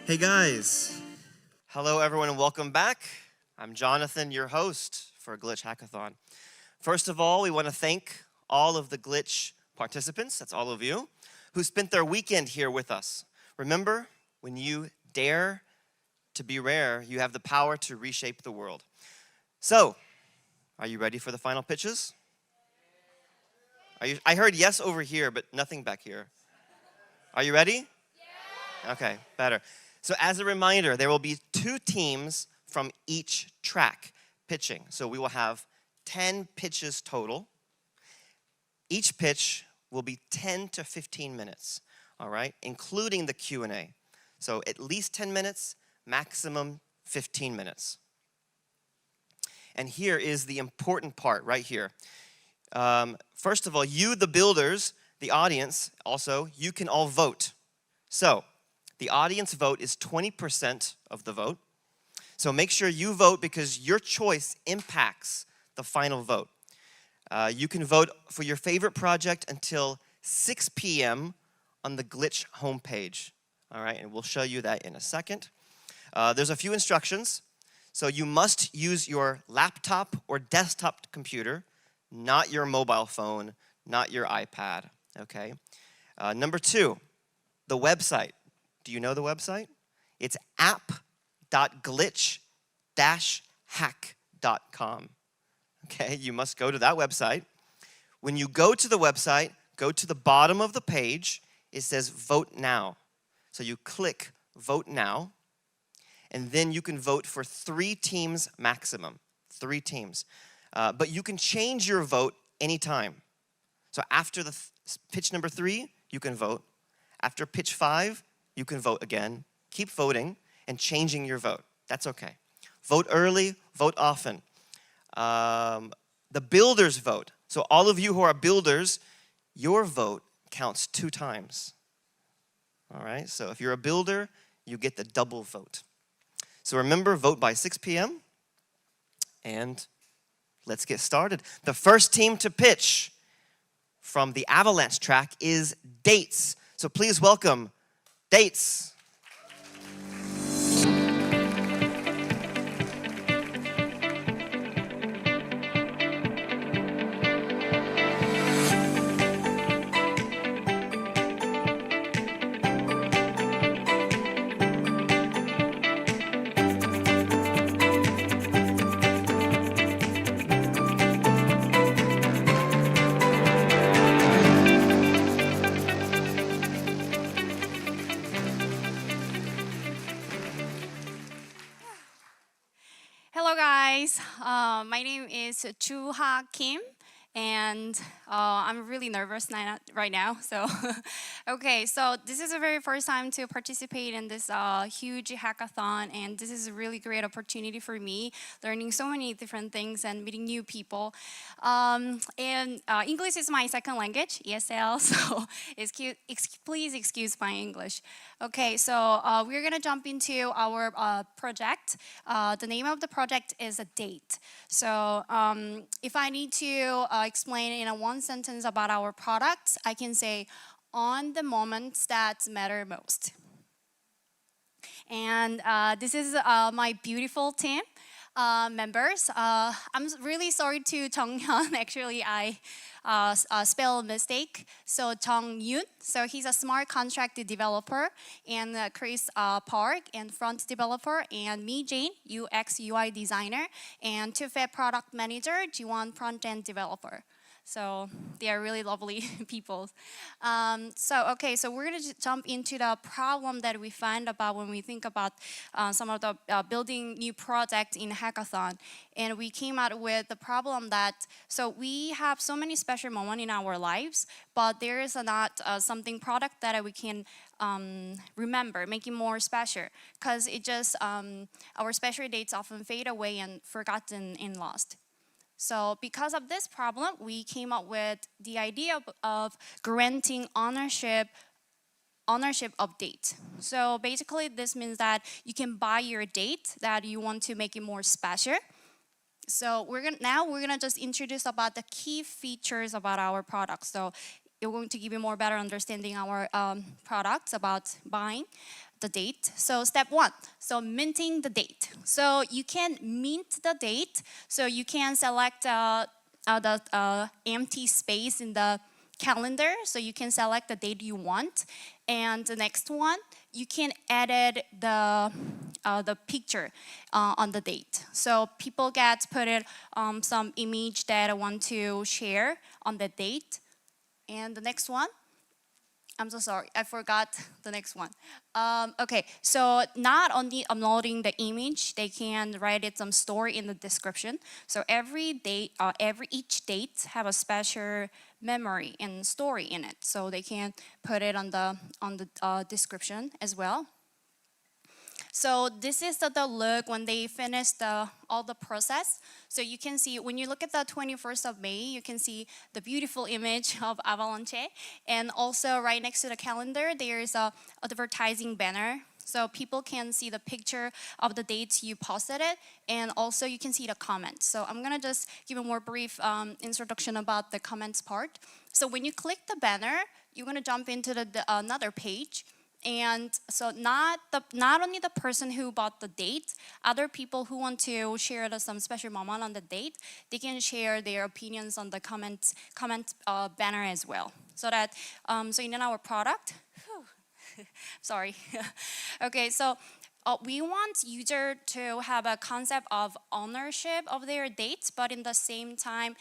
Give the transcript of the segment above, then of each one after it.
Hey guys. Hello everyone and welcome back. I'm Jonathan, your host for Glitch Hackathon. First of all, we want to thank all of the Glitch participants, that's all of you, who spent their weekend here with us. Remember, when you dare to be rare, you have the power to reshape the world. So, are you ready for the final pitches? I heard yes over here, but nothing back here. Are you ready? Yeah. Okay, better. So as a reminder, there will be 2 teams from each track pitching. So we will have 10 pitches total. Each pitch will be 10 to 15 minutes, all right, including the Q&A. So at least 10 minutes, maximum 15 minutes. And here is the important part right here. First of all, you, the builders, the audience, also, you can all vote. So the audience vote is 20% of the vote. So make sure you vote because your choice impacts the final vote. You can vote for your favorite project until 6 p.m. on the Glitch homepage. All right, and we'll show you that in a second. There's a few instructions. So you must use your laptop or desktop computer, not your mobile phone, not your iPad, okay? Number 2, the website. Do you know the website? It's app.glitch-hack.com. Okay, you must go to that website. When you go to the website, go to the bottom of the page. It says Vote Now. So you click Vote Now, and then you can vote for 3 teams maximum, 3 teams. But you can change your vote anytime. So after the pitch number 3, you can vote. After pitch 5, you can vote again. Keep voting and changing your vote. That's okay. Vote early, vote often. The builders vote. So all of you who are builders, your vote counts 2 times. All right, so if you're a builder, you get the double vote. So remember, vote by 6 p.m. And let's get started. The first team to pitch from the Avalanche track is Dates. So please welcome Dates. Hello guys, my name is Chu-ha Kim, and I'm really nervous right now. So, okay, so this is the very first time to participate in this huge hackathon, and this is a really great opportunity for me, learning so many different things and meeting new people. And English is my second language, ESL, so please excuse my English. Okay, so we're gonna jump into our project. The name of the project is A Date. So if I need to explain in a one sentence about our product, I can say, on the moments that matter most. And this is my beautiful team members. I'm really sorry to Jung-hyun. Actually, I spell mistake. So Jung-yoon, so he's a smart contract developer, and Chris Park, and front developer, and me, Jane, UX UI designer, and Tufet product manager, Jiwon front end developer. So they are really lovely people. So we're gonna jump into the problem that we find about when we think about some of the building new projects in hackathon. And we came out with the problem that, so we have so many special moments in our lives, but there is not something product that we can remember, make it more special, because it just, our special dates often fade away and forgotten and lost. So because of this problem, we came up with the idea of granting ownership update. So basically this means that you can buy your date that you want to make it more special. So we're gonna just introduce about the key features about our products. So you're going to give you more better understanding our products about buying. the date. So step 1, so minting the date. So you can mint the date. So you can select the empty space in the calendar. So you can select the date you want. And the next one, you can edit the picture on the date. So people get put it some image that I want to share on the date. And the next one, I'm so sorry, I forgot the next one. Okay, so not only uploading the image, they can write it some story in the description. So each date have a special memory and story in it. So they can put it on the description as well. So this is the look when they finish all the process. So you can see, when you look at the 21st of May, you can see the beautiful image of Avalanche. And also right next to the calendar, there's a advertising banner. So people can see the picture of the dates you posted it, and also you can see the comments. So I'm gonna just give a more brief introduction about the comments part. So when you click the banner, you're gonna jump into another page. And so not only the person who bought the date, other people who want to share some special moment on the date, they can share their opinions on the comment banner as well. So that so in our product, sorry. Okay, so we want user to have a concept of ownership of their dates, but in the same time,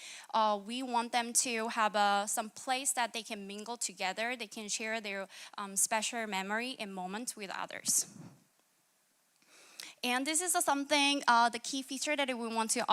we want them to have some place that they can mingle together. They can share their special memory and moments with others. And this is something, the key feature that we want to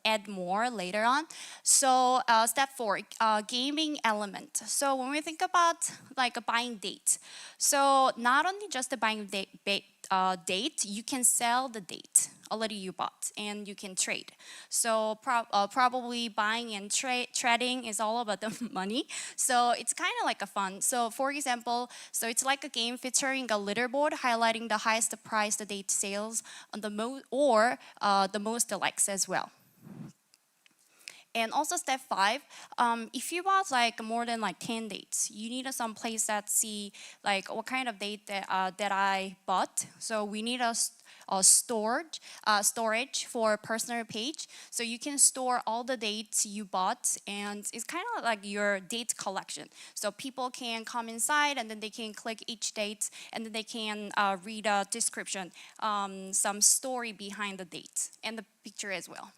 add more later on. So step 4, gaming element. So when we think about like a buying date, so not only just the buying date, you can sell the date already you bought, and you can trade. So probably buying and trading is all about the money. So it's kind of like a fun. So for example, so it's like a game featuring a leaderboard highlighting the highest price the date sales on the the most likes as well. And also step 5, if you bought like more than like 10 dates, you need some place that see like what kind of date that I bought. So we need a storage for personal page. So you can store all the dates you bought, and it's kind of like your date collection. So people can come inside and then they can click each date, and then they can read a description, some story behind the date and the picture as well.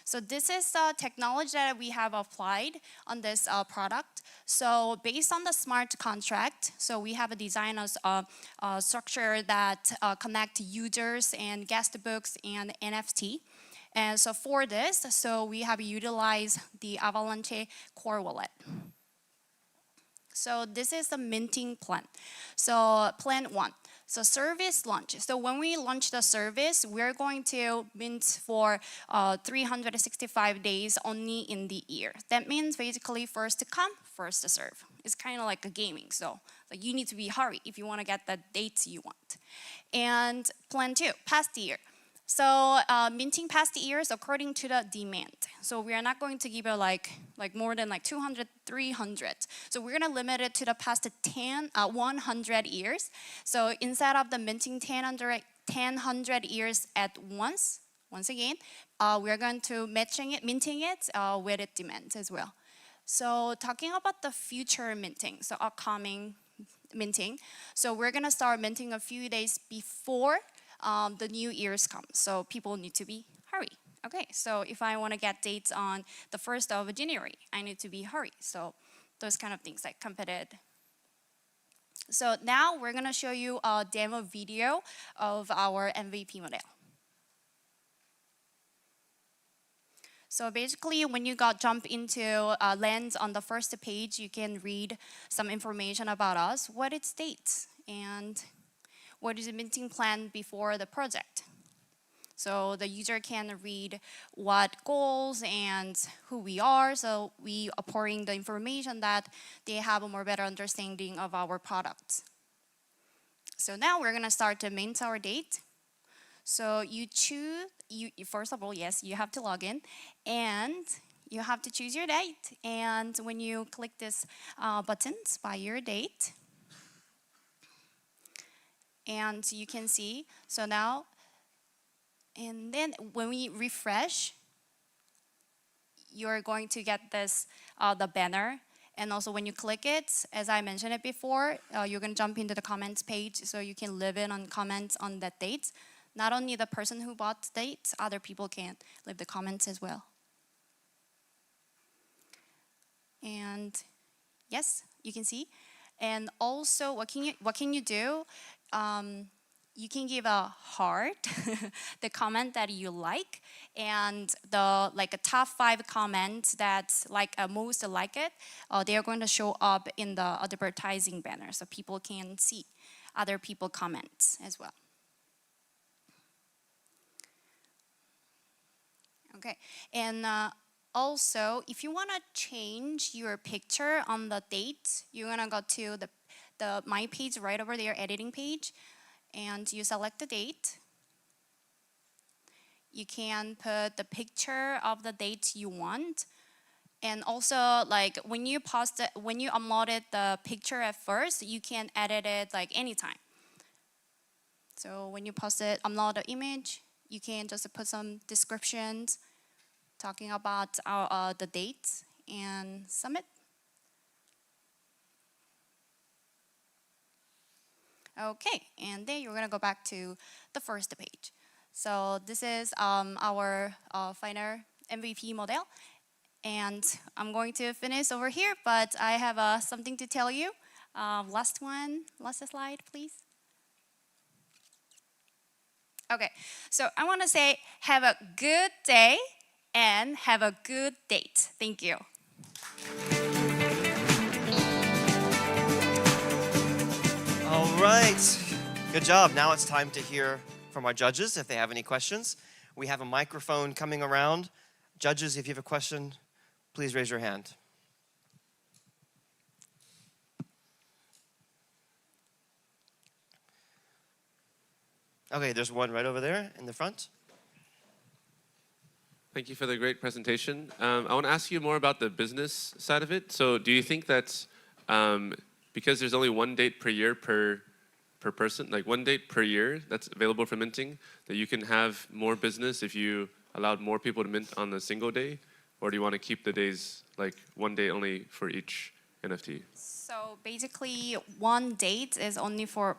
So this is the technology that we have applied on this product. So based on the smart contract, so we have a design structure that connect users and guest books and NFT. And so for this, so we have utilized the Avalanche core wallet. So this is the minting plan. So plan 1. So service launch. So when we launch the service, we're going to mint for 365 days only in the year. That means basically first to come, first to serve. It's kind of like a gaming. So like you need to be hurry if you want to get the dates you want. And plan 2, past year. So minting past years according to the demand. So we are not going to give it like more than like 200, 300. So we're gonna limit it to the past 100 years. So instead of the minting 100 years at once again, we're going to minting it with its demand as well. So talking about the future minting, so upcoming minting. So we're gonna start minting a few days before the New Year's comes, so people need to be hurry. Okay, so if I want to get dates on the 1st of January, I need to be hurry. So those kind of things like competed. So now we're gonna show you a demo video of our MVP model. So basically, when you jump into Lens on the first page, you can read some information about us, what it states, and what is the minting plan before the project. So the user can read what goals and who we are. So we are pouring the information that they have a more better understanding of our products. So now we're gonna start to mint our date. So you first of all, yes, you have to log in, and you have to choose your date. And when you click this buttons by your date, And you can see, so now, and then when we refresh, you're going to get this, the banner. And also when you click it, as I mentioned it before, you're gonna jump into the comments page so you can leave in on comments on that date. Not only the person who bought the date, other people can leave the comments as well. And yes, you can see. And also, what can you do? You can give a heart, the comment that you like, and the a top 5 comments that most like it. They are going to show up in the advertising banner, so people can see other people comments as well. Okay, and also, if you want to change your picture on the date, you're gonna go to the My page right over there, editing page, and you select the date. You can put the picture of the date you want, and also when you post it, when you uploaded the picture at first, you can edit it anytime. So when you post it, upload the image, you can just put some descriptions talking about the date and submit. Okay, and then you're gonna go back to the first page. So this is our final MVP model. And I'm going to finish over here, but I have something to tell you. Last slide, please. Okay, so I wanna say have a good day and have a good date. Thank you. All right, good job. Now it's time to hear from our judges if they have any questions. We have a microphone coming around. Judges, if you have a question, please raise your hand. Okay, there's one right over there in the front. Thank you for the great presentation. I want to ask you more about the business side of it. So do you think that because there's only one date per year per person, like one date per year that's available for minting, that you can have more business if you allowed more people to mint on a single day? Or do you want to keep the days like one day only for each NFT? So basically, one date is only for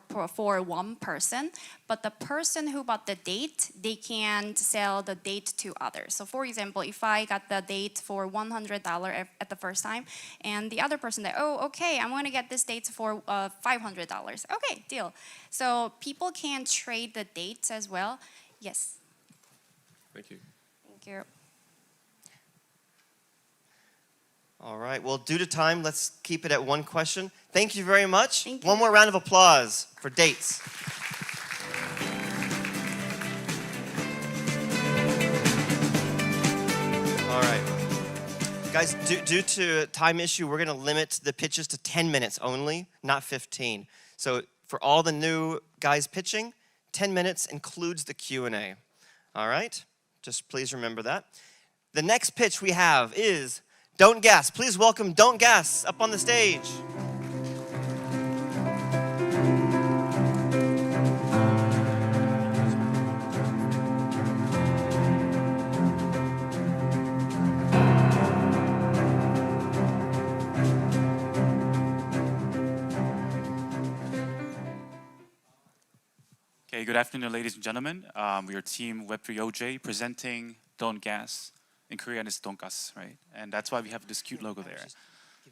one person, but the person who bought the date, they can sell the date to others. So for example, if I got the date for $100 at the first time, and the other person that, oh, okay, I'm gonna get this date for $500. Okay, deal. So people can trade the dates as well. Yes. Thank you. Thank you. All right, well, due to time, let's keep it at one question. Thank you very much. Thank you. One more round of applause for dates. All right. Guys, due to time issue, we're gonna limit the pitches to 10 minutes only, not 15. So for all the new guys pitching, 10 minutes includes the Q&A. All right, just please remember that. The next pitch we have is Don't Gas. Please welcome Don't Gas up on the stage. Okay, good afternoon, ladies and gentlemen. We are Team Web3OJ presenting Don't Gas. In Korean, it's Donkas, right? And that's why we have this cute logo there.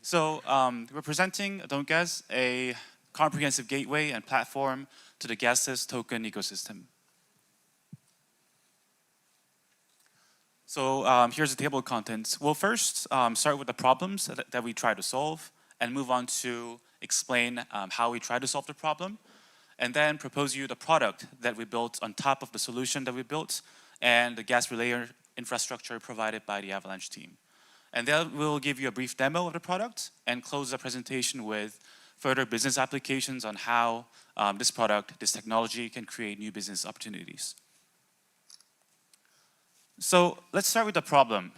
So we're presenting Don't Gas, a comprehensive gateway and platform to the gasless token ecosystem. So here's the table of contents. We'll first start with the problems that we try to solve and move on to explain how we try to solve the problem, and then propose you the product that we built on top of the solution that we built and the gas relayer infrastructure provided by the Avalanche team. And then we'll give you a brief demo of the product and close the presentation with further business applications on how this product, this technology can create new business opportunities. So let's start with the problem.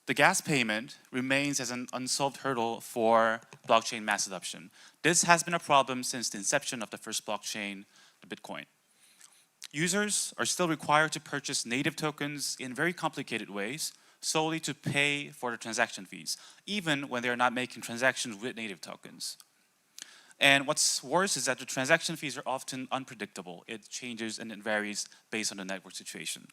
The gas payment remains as an unsolved hurdle for blockchain mass adoption. This has been a problem since the inception of the first blockchain the Bitcoin. Users are still required to purchase native tokens in very complicated ways solely to pay for the transaction fees, even when they're not making transactions with native tokens. And what's worse is that the transaction fees are often unpredictable. It changes and it varies based on the network situation.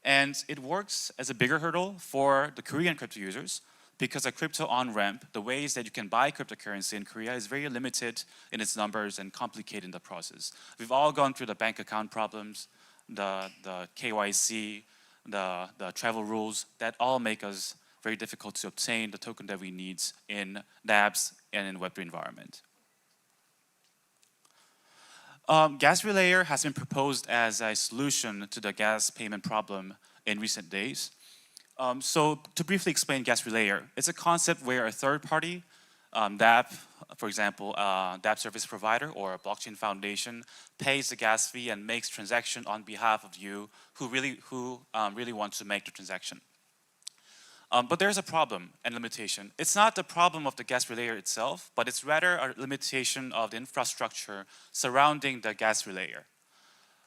And it works as a bigger hurdle for the Korean crypto users because a crypto on-ramp, the ways that you can buy cryptocurrency in Korea is very limited in its numbers and complicated in the process. We've all gone through the bank account problems, the KYC, the travel rules that all make us very difficult to obtain the token that we need in dApps and in Web3 environment. Gas relayer has been proposed as a solution to the gas payment problem in recent days. So to briefly explain gas relayer, it's a concept where a third party, dApp, for example, dApp service provider or a blockchain foundation pays the gas fee and makes transaction on behalf of you who really want to make the transaction. But there's a problem and limitation. It's not the problem of the gas relayer itself, but it's rather a limitation of the infrastructure surrounding the gas relayer.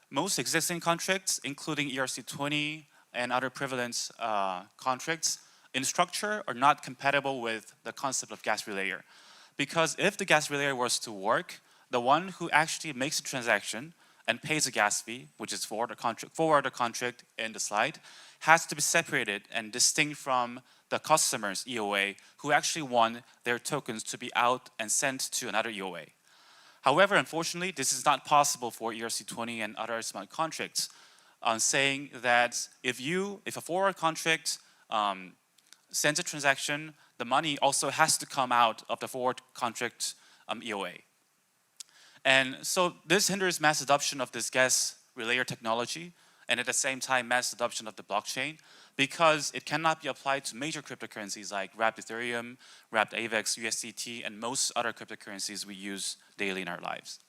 Most existing contracts, including ERC-20 and other prevalent contracts, in structure are not compatible with the concept of gas relayer. Because if the gas relayer was to work, the one who actually makes the transaction and pays a gas fee, which is for the contract in the slide, has to be separated and distinct from the customer's EOA who actually want their tokens to be out and sent to another EOA. However, unfortunately, this is not possible for ERC-20 and other smart contracts, saying that if a forward contract sends a transaction, the money also has to come out of the forward contract EOA. And so this hinders mass adoption of this gas relayer technology and at the same time mass adoption of the blockchain because it cannot be applied to major cryptocurrencies like wrapped Ethereum, wrapped AVAX, USDT, and most other cryptocurrencies we use daily in our lives.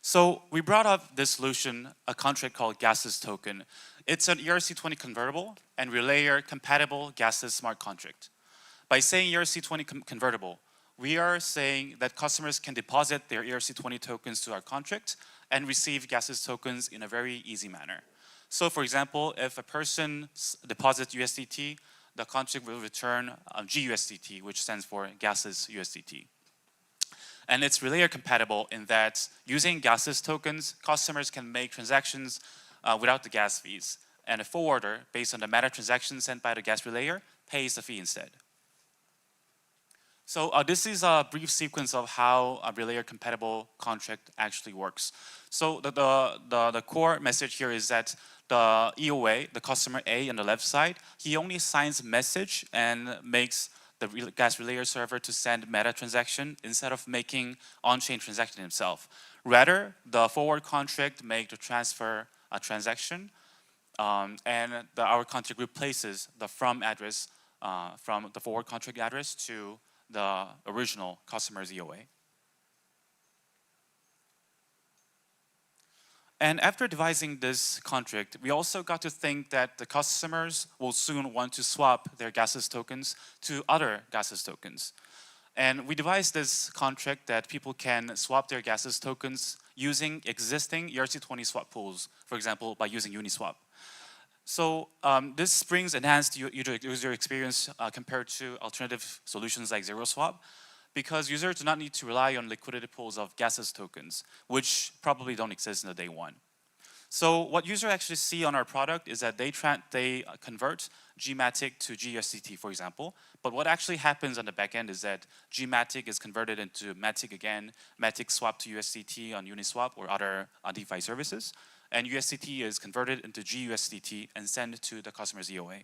So we brought up this solution, a contract called Gases token. It's an ERC-20 convertible and relayer compatible Gases smart contract. By saying ERC-20 convertible, we are saying that customers can deposit their ERC-20 tokens to our contract and receive Gases tokens in a very easy manner. So for example, if a person deposits USDT, the contract will return GUSDT, which stands for Gases USDT. And it's relayer compatible in that using Gases tokens, customers can make transactions without the gas fees. And a forwarder, based on the meta transaction sent by the gas relayer, pays the fee instead. So this is a brief sequence of how a relayer compatible contract actually works. So the core message here is that the EOA, the customer A on the left side, he only signs a message and makes the gas relayer server to send meta transaction instead of making on-chain transaction himself. Rather, the forward contract make the transfer transaction and our contract replaces the from address from the forward contract address to the original customer's EOA. And after devising this contract, we also got to think that the customers will soon want to swap their Gases tokens to other Gases tokens. And we devised this contract that people can swap their Gases tokens using existing ERC-20 swap pools, for example, by using Uniswap. So this brings enhanced user experience compared to alternative solutions like ZeroSwap, because users do not need to rely on liquidity pools of Gases tokens, which probably don't exist in the day one. So what users actually see on our product is that they convert Gmatic to GUSDT, for example. But what actually happens on the back end is that Gmatic is converted into Matic again, Matic swap to USDT on Uniswap or other DeFi services, and USDT is converted into GUSDT and sent to the customer's EOA.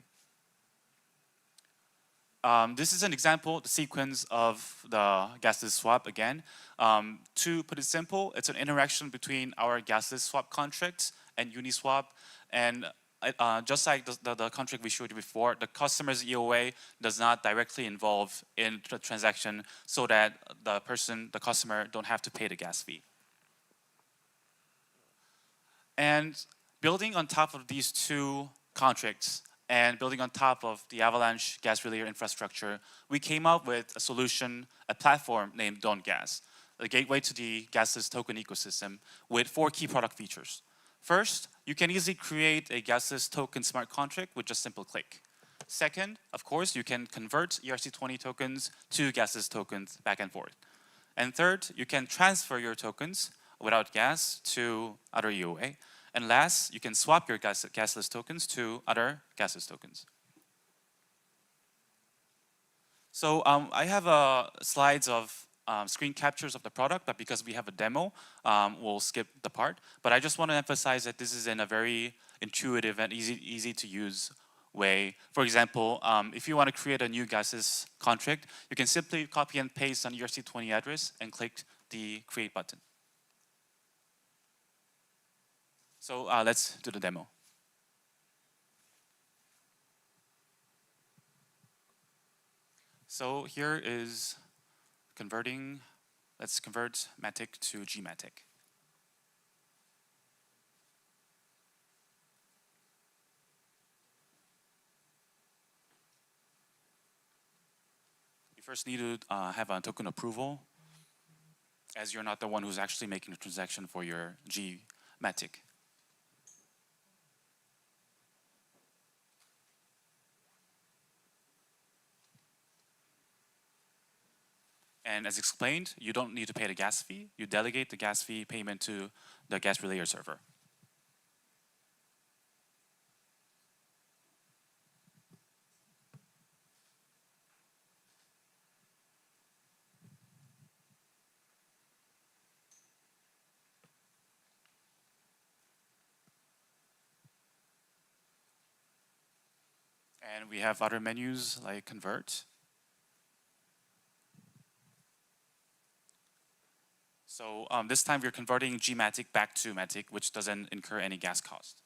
This is an example, the sequence of the Gases swap again. To put it simple, it's an interaction between our Gases swap contract and Uniswap. And just like the contract we showed you before, the customer's EOA does not directly involve in the transaction so that the customer don't have to pay the gas fee. And building on top of these two contracts, and building on top of the Avalanche gas relayer infrastructure, we came up with a solution, a platform named Don't Gas. a gateway to the gasless token ecosystem with 4 key product features. First, you can easily create a gasless token smart contract with just simple click. Second, of course, you can convert ERC20 tokens to gasless tokens back and forth. And third, you can transfer your tokens without gas to other EOA. And last, you can swap your gasless tokens to other gasless tokens. So I have slides of screen captures of the product, but because we have a demo, we'll skip the part. But I just want to emphasize that this is in a very intuitive and easy to use way. For example, if you want to create a new gasless contract, you can simply copy and paste an ERC20 address and click the create button. So let's do the demo. So here is converting. Let's convert Matic to Gmatic. You first need to have a token approval, as you're not the one who's actually making the transaction for your Gmatic. And as explained, you don't need to pay the gas fee. You delegate the gas fee payment to the gas relayer server. And we have other menus like convert. So this time we're converting Gmatic back to Matic, which doesn't incur any gas cost.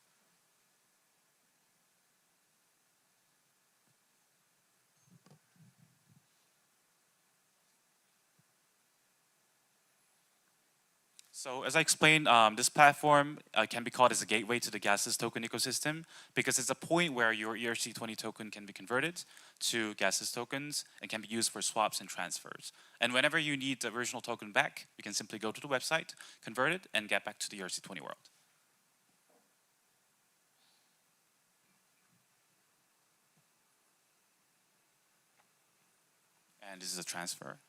So as I explained, this platform can be called as a gateway to the gasless token ecosystem because it's a point where your ERC20 token can be converted to gasless tokens and can be used for swaps and transfers. And whenever you need the original token back, you can simply go to the website, convert it, and get back to the ERC20 world. And this is a transfer.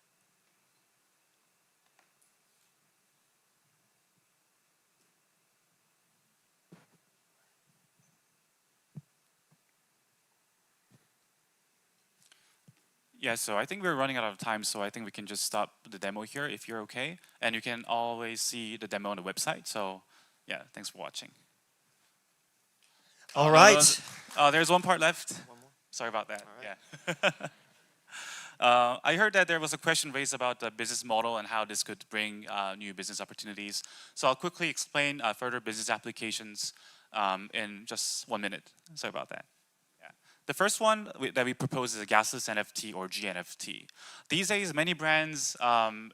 Yeah, so I think we're running out of time, so I think we can just stop the demo here if you're okay. And you can always see the demo on the website. So yeah, thanks for watching. All right. There's one part left. One more? Sorry about that. All right. Yeah. I heard that there was a question raised about the business model and how this could bring new business opportunities. So I'll quickly explain further business applications in just 1 minute. Sorry about that. The first one that we propose is a gasless NFT or GNFT. These days, many brands,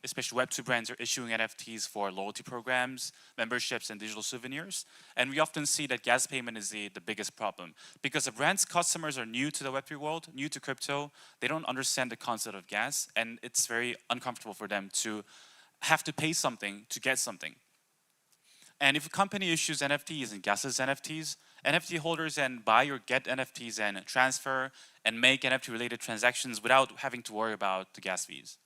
especially Web2 brands, are issuing NFTs for loyalty programs, memberships, and digital souvenirs. And we often see that gas payment is the biggest problem. Because the brand's customers are new to the Web3 world, new to crypto, they don't understand the concept of gas, and it's very uncomfortable for them to have to pay something to get something. And if a company issues NFTs and gasless NFTs, NFT holders then buy or get NFTs and transfer and make NFT-related transactions without having to worry about the gas fees.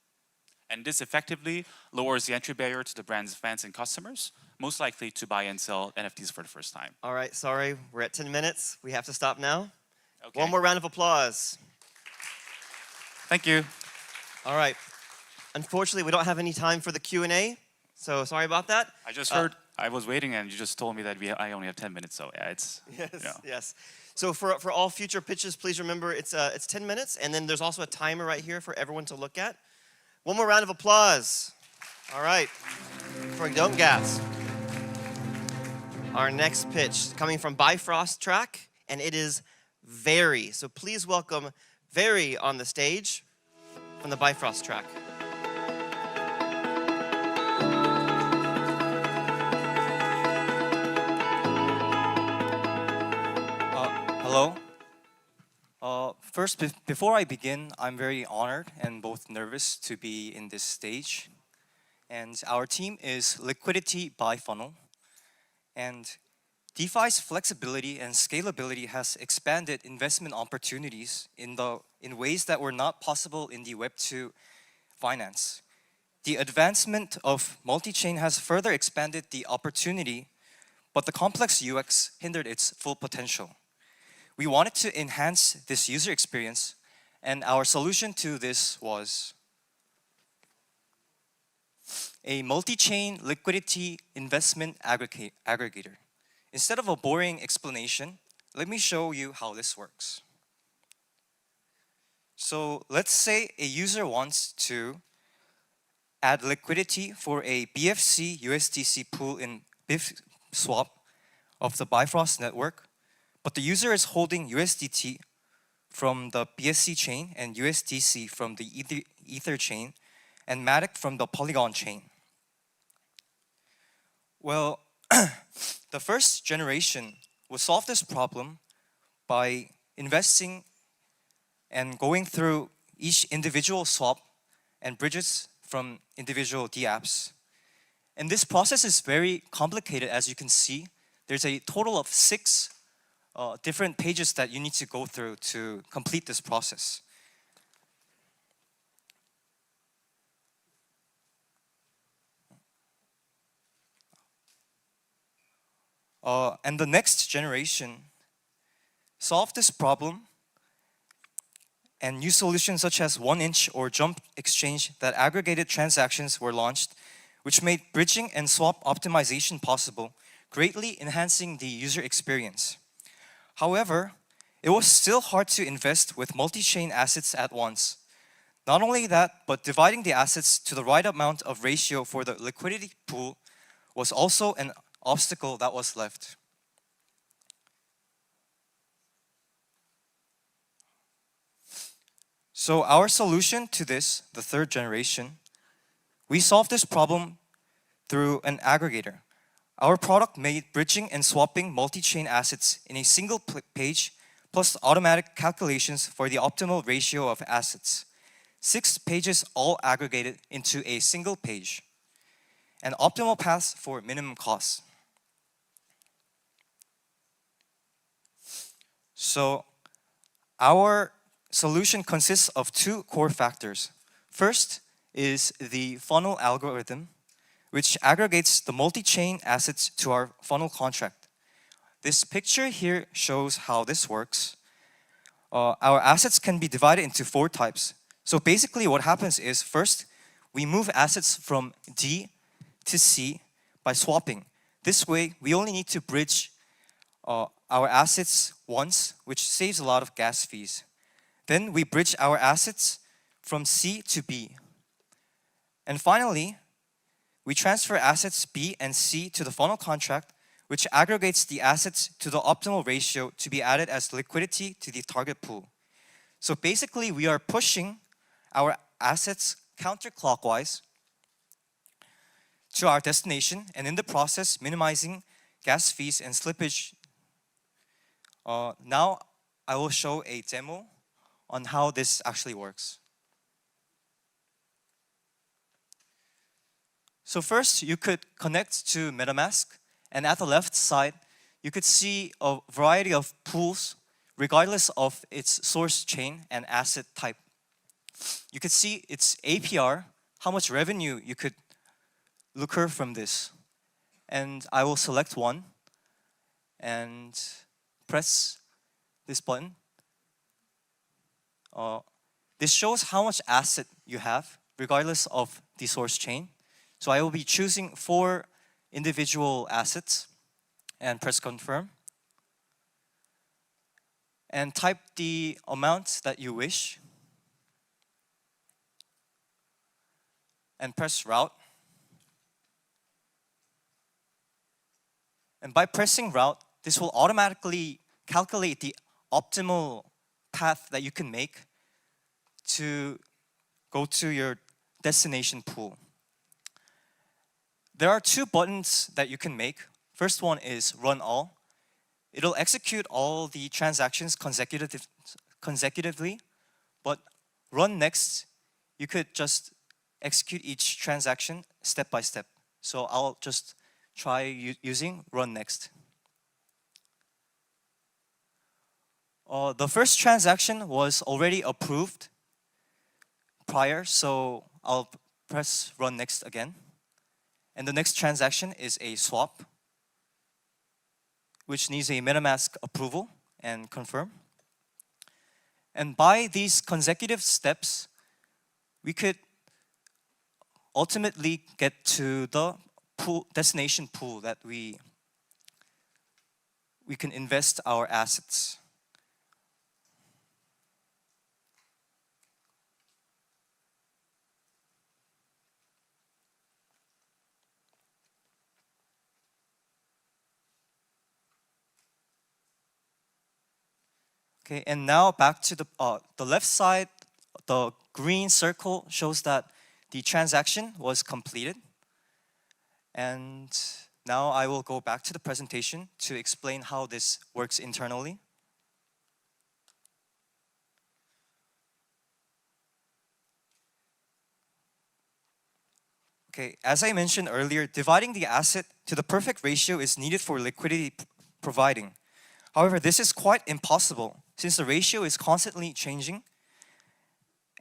And this effectively lowers the entry barrier to the brand's fans and customers, most likely to buy and sell NFTs for the first time. All right, sorry, we're at 10 minutes. We have to stop now. Okay. One more round of applause. Thank you. All right. Unfortunately, we don't have any time for the Q&A, so sorry about that. I just heard, I was waiting and you just told me that I only have 10 minutes, so yeah, it's... Yes, yeah. yes. So for all future pitches, please remember it's 10 minutes, and then there's also a timer right here for everyone to look at. One more round of applause. All right, for Don't Gas. Our next pitch coming from Bifrost Track, and it is Very. So please welcome Very on the stage from the Bifrost Track. Hello. First, before I begin, I'm very honored and both nervous to be in this stage. and our team is Liquidity by Funnel. And DeFi's flexibility and scalability has expanded investment opportunities in ways that were not possible in the Web2 finance. The advancement of multi-chain has further expanded the opportunity, but the complex UX hindered its full potential. We wanted to enhance this user experience, and our solution to this was a multi-chain liquidity investment aggregator. Instead of a boring explanation, let me show you how this works. So let's say a user wants to add liquidity for a BFC USDC pool in BIF swap of the Bifrost network, but the user is holding USDT from the BSC chain and USDC from the Ether chain and Matic from the Polygon chain. Well, the first generation would solve this problem by investing and going through each individual swap and bridges from individual dApps. And this process is very complicated, as you can see. There's a total of 6 different pages that you need to go through to complete this process. And the next generation solved this problem, and new solutions such as 1inch or Jump Exchange that aggregated transactions were launched, which made bridging and swap optimization possible, greatly enhancing the user experience. However, it was still hard to invest with multi-chain assets at once. Not only that, but dividing the assets to the right amount of ratio for the liquidity pool was also an obstacle that was left. So our solution to this, the third generation, we solved this problem through an aggregator. Our product made bridging and swapping multi-chain assets in a single page, plus automatic calculations for the optimal ratio of assets. 6 pages all aggregated into a single page. An optimal path for minimum cost. So our solution consists of 2 core factors. First is the funnel algorithm, which aggregates the multi-chain assets to our funnel contract. This picture here shows how this works. Our assets can be divided into 4 types. So basically what happens is, first, we move assets from D to C by swapping. This way, we only need to bridge our assets once, which saves a lot of gas fees. Then we bridge our assets from C to B. And finally, we transfer assets B and C to the funnel contract, which aggregates the assets to the optimal ratio to be added as liquidity to the target pool. So basically, we are pushing our assets counterclockwise to our destination, and in the process, minimizing gas fees and slippage. Now, I will show a demo on how this actually works. So first, you could connect to MetaMask, and at the left side, you could see a variety of pools regardless of its source chain and asset type. You could see its APR, how much revenue you could lucre from this. And I will select one and press this button. This shows how much asset you have regardless of the source chain. So I will be choosing 4 individual assets and press confirm. And type the amount that you wish. And press route. And by pressing route, this will automatically calculate the optimal path that you can make to go to your destination pool. There are 2 buttons that you can make. First one is run all. It'll execute all the transactions consecutively, but run next, you could just execute each transaction step by step. So I'll just try using run next. The first transaction was already approved prior, so I'll press run next again. And the next transaction is a swap, which needs a MetaMask approval and confirm. And by these consecutive steps, we could ultimately get to the destination pool that we can invest our assets. Okay, and now back to the left side, the green circle shows that the transaction was completed. And now I will go back to the presentation to explain how this works internally. Okay, as I mentioned earlier, dividing the asset to the perfect ratio is needed for liquidity providing. However, this is quite impossible since the ratio is constantly changing.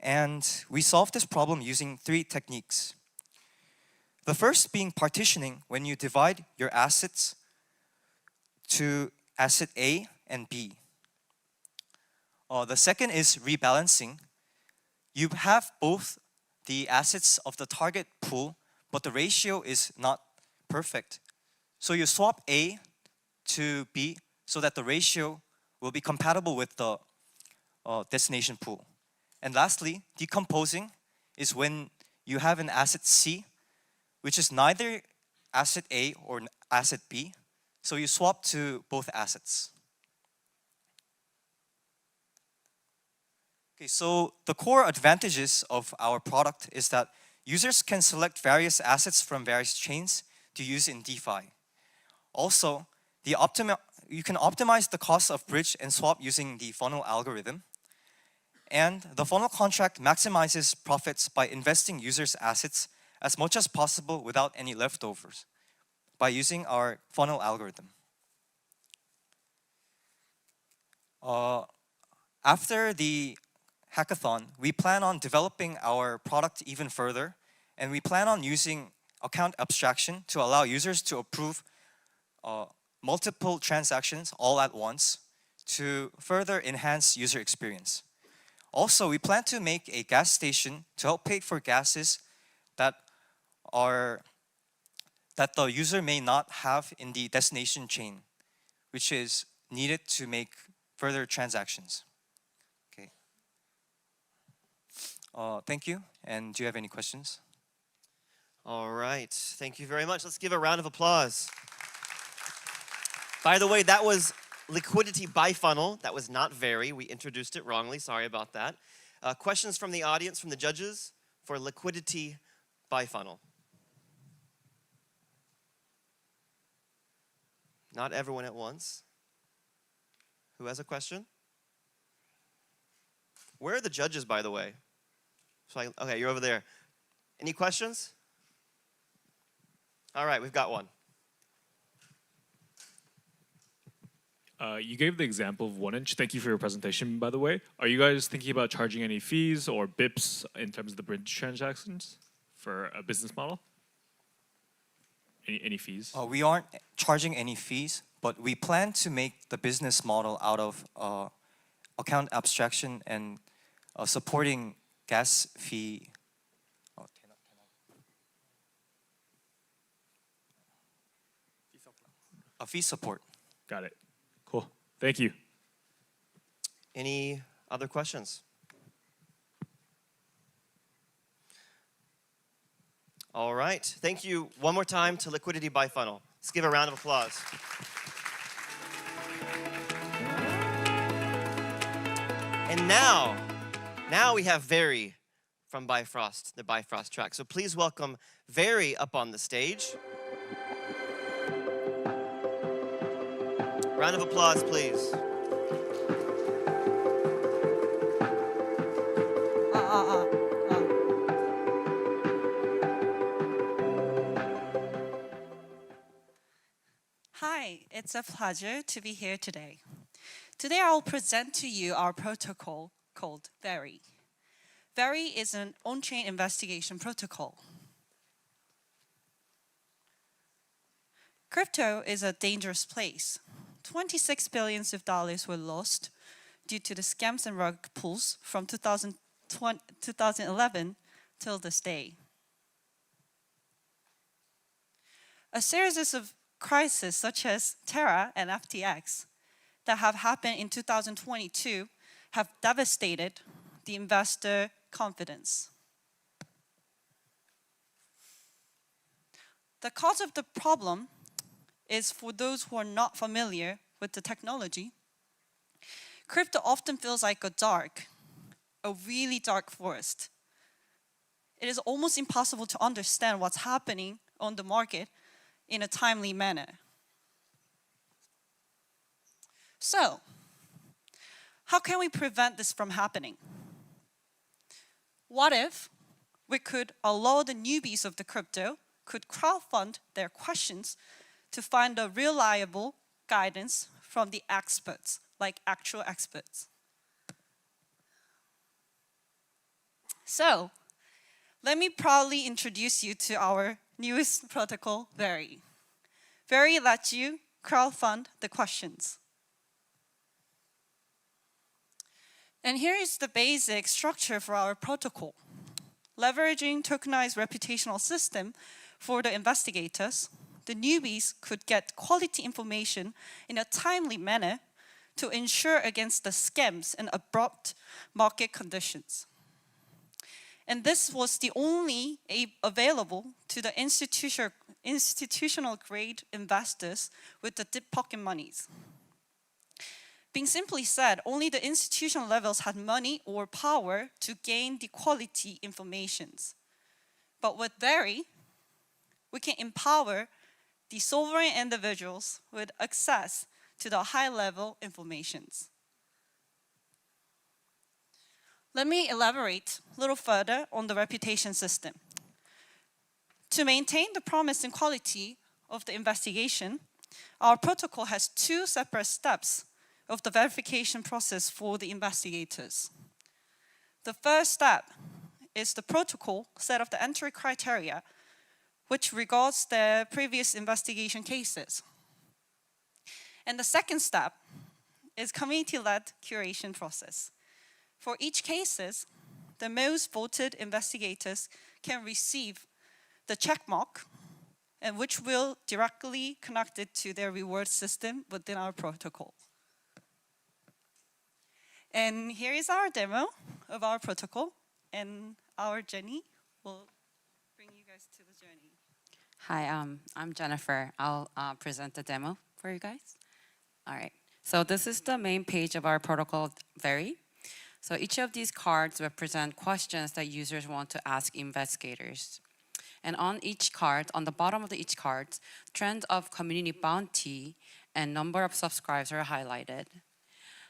And we solve this problem using 3 techniques. The first being partitioning, when you divide your assets to asset A and B. The second is rebalancing. You have both the assets of the target pool, but the ratio is not perfect. So you swap A to B so that the ratio will be compatible with the destination pool. And lastly, decomposing is when you have an asset C, which is neither asset A or asset B, so you swap to both assets. Okay, so the core advantages of our product is that users can select various assets from various chains to use in DeFi. Also, you can optimize the cost of bridge and swap using the funnel algorithm. And the funnel contract maximizes profits by investing users' assets as much as possible without any leftovers by using our funnel algorithm. After the hackathon, we plan on developing our product even further, and we plan on using account abstraction to allow users to approve multiple transactions all at once to further enhance user experience. Also, we plan to make a gas station to help pay for gases that the user may not have in the destination chain, which is needed to make further transactions. Okay. Thank you. And do you have any questions? All right, thank you very much. Let's give a round of applause. By the way, that was liquidity by funnel. That was not very. We introduced it wrongly. Sorry about that. Questions from the audience, from the judges, for liquidity by funnel. Not everyone at once. Who has a question? Where are the judges, by the way? Okay, you're over there. Any questions? All right, we've got one. You gave the example of 1inch. Thank you for your presentation, by the way. Are you guys thinking about charging any fees or BIPs in terms of the bridge transactions for a business model? Any fees? We aren't charging any fees, but we plan to make the business model out of account abstraction and supporting gas fee. A fee support. Got it. Cool. Thank you. Any other questions? All right. Thank you one more time to Liquidity by Funnel. Let's give a round of applause. And now we have Very from Bifrost, the Bifrost track. So please welcome Very up on the stage. Round of applause, please. It's a pleasure to be here today. Today I'll present to you our protocol called VERY. VERY is an on-chain investigation protocol. Crypto is a dangerous place. $26 billion were lost due to the scams and rug pulls from 2011 till this day. A series of crises such as Terra and FTX that have happened in 2022 have devastated the investor confidence. The cause of the problem is for those who are not familiar with the technology. Crypto often feels like a really dark forest. It is almost impossible to understand what's happening on the market in a timely manner. So, how can we prevent this from happening? What if we could allow the newbies of the crypto could crowdfund their questions to find a reliable guidance from the experts, like actual experts? So, let me proudly introduce you to our newest protocol, VERY. VERY lets you crowdfund the questions. And here is the basic structure for our protocol. Leveraging tokenized reputational system for the investigators, the newbies could get quality information in a timely manner to ensure against the scams and abrupt market conditions. And this was the only available to the institutional grade investors with the deep pocket monies. Being simply said, only the institutional levels had money or power to gain the quality informations. But with VERY, we can empower the sovereign individuals with access to the high-level informations. Let me elaborate a little further on the reputation system. To maintain the promise and quality of the investigation, our protocol has two separate steps of the verification process for the investigators. The first step is the protocol set of the entry criteria, which regards their previous investigation cases. And the second step is community-led curation process. For each cases, the most voted investigators can receive the checkmark, and which will directly connect it to their reward system within our protocol. And here is our demo of our protocol, and our Jenny will bring you guys to the journey. Hi, I'm Jennifer. I'll present the demo for you guys. All right, so this is the main page of our protocol, VERY. So each of these cards represent questions that users want to ask investigators. And on each card, on the bottom of each card, trend of community bounty and number of subscribers are highlighted.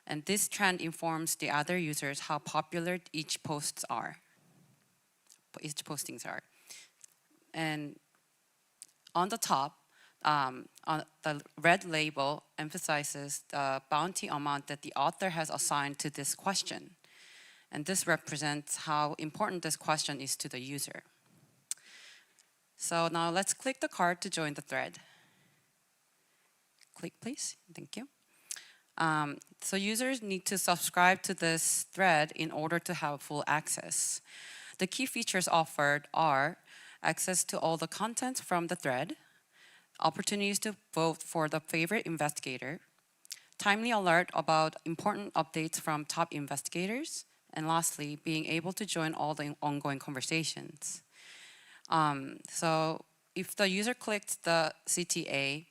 And this trend informs the other users how popular each postings are. And on the top, on the red label emphasizes the bounty amount that the author has assigned to this question. And this represents how important this question is to the user. So now let's click the card to join the thread. Click, please. Thank you. So users need to subscribe to this thread in order to have full access. The key features offered are access to all the content from the thread, opportunities to vote for the favorite investigator, timely alert about important updates from top investigators, and lastly, being able to join all the ongoing conversations. So if the user clicked the CTA,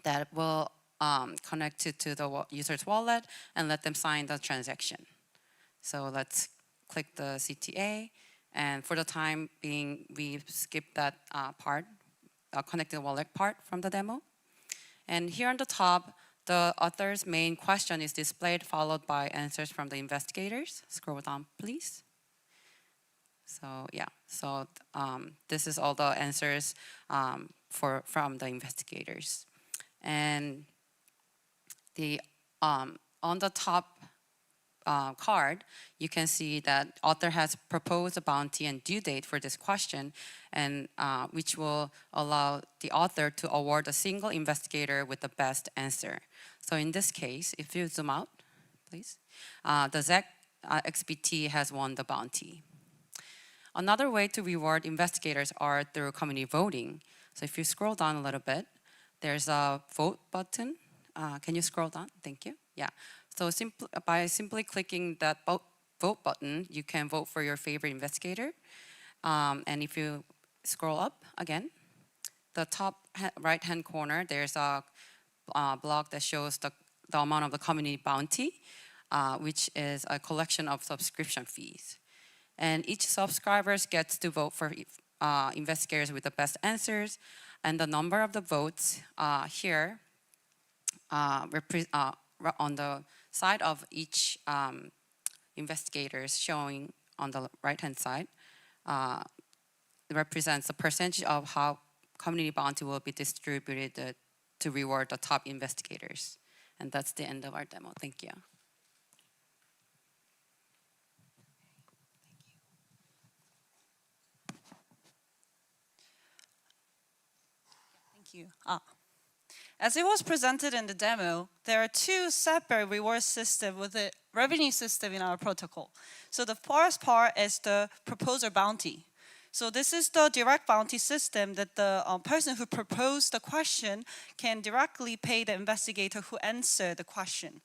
that will connect it to the user's wallet and let them sign the transaction. So let's click the CTA, and for the time being, we skip that part, connected wallet part from the demo. And here on the top, the author's main question is displayed, followed by answers from the investigators. Scroll down, please. So yeah, so this is all the answers from the investigators. And the on the top card, you can see that author has proposed a bounty and due date for this question, and which will allow the author to award a single investigator with the best answer. So in this case, if you zoom out, please, the ZEC XBT has won the bounty. Another way to reward investigators are through community voting. So if you scroll down a little bit, there's a vote button. Can you scroll down? Thank you. Yeah. So by simply clicking that vote button, you can vote for your favorite investigator. And if you scroll up again, the top right-hand corner, there's a block that shows the amount of the community bounty, which is a collection of subscription fees. And each subscriber gets to vote for investigators with the best answers, and the number of the votes here on the side of each investigators showing on the right-hand side represents the percentage of how community bounty will be distributed to reward the top investigators. And that's the end of our demo. Thank you. Thank you. As it was presented in the demo, there are two separate reward systems with a revenue system in our protocol. So the first part is the proposer bounty. So this is the direct bounty system that the person who proposed the question can directly pay the investigator who answered the question.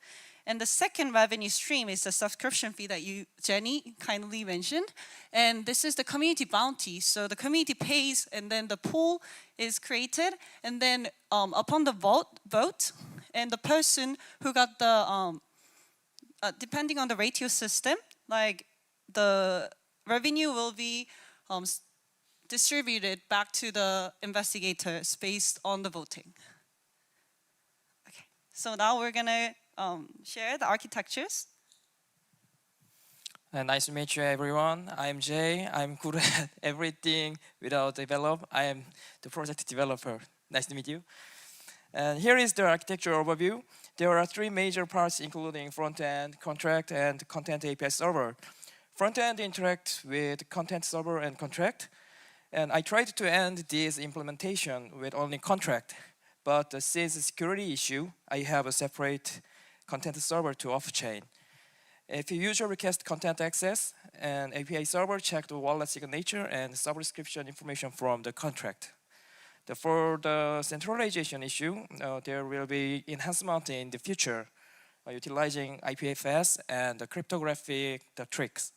And the second revenue stream is the subscription fee that Jenny, kindly mentioned. And this is the community bounty. So the community pays, and then the pool is created. And then upon the vote, and the person who got the, depending on the ratio system, like the revenue will be distributed back to the investigators based on the voting. Okay, so now we're gonna share the architectures. Nice to meet you, everyone. I'm Jay. I'm good at everything without develop. I am the project developer. Nice to meet you. And here is the architecture overview. There are three major parts, including front-end, contract, and content API server. Front-end interacts with content server and contract. And I tried to end this implementation with only contract. But since a security issue, I have a separate content server to off-chain. If a user requests content access, an API server checks the wallet signature and subscription information from the contract. For the centralization issue, there will be enhancement in the future utilizing IPFS and the cryptographic tricks.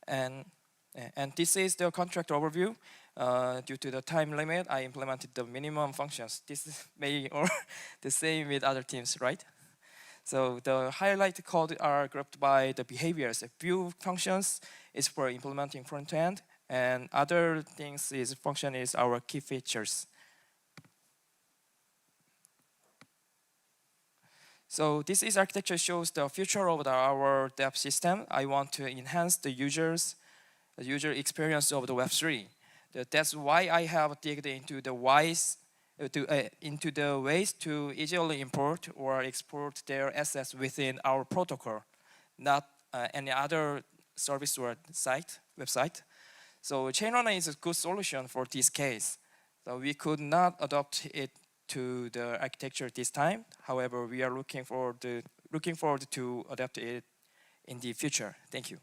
And this is the contract overview. Due to the time limit, I implemented the minimum functions. This is maybe or the same with other teams, right? So the highlight code are grouped by the behaviors. A few functions is for implementing front end, and other things is function is our key features. So this is architecture shows the future of our dev system. I want to enhance the user experience of the Web3. That's why I have digged into the ways to easily import or export their assets within our protocol, not any other service or website. So Chainrunner is a good solution for this case. So we could not adopt it to the architecture this time. However, we are looking forward to adapt it in the future. Thank you.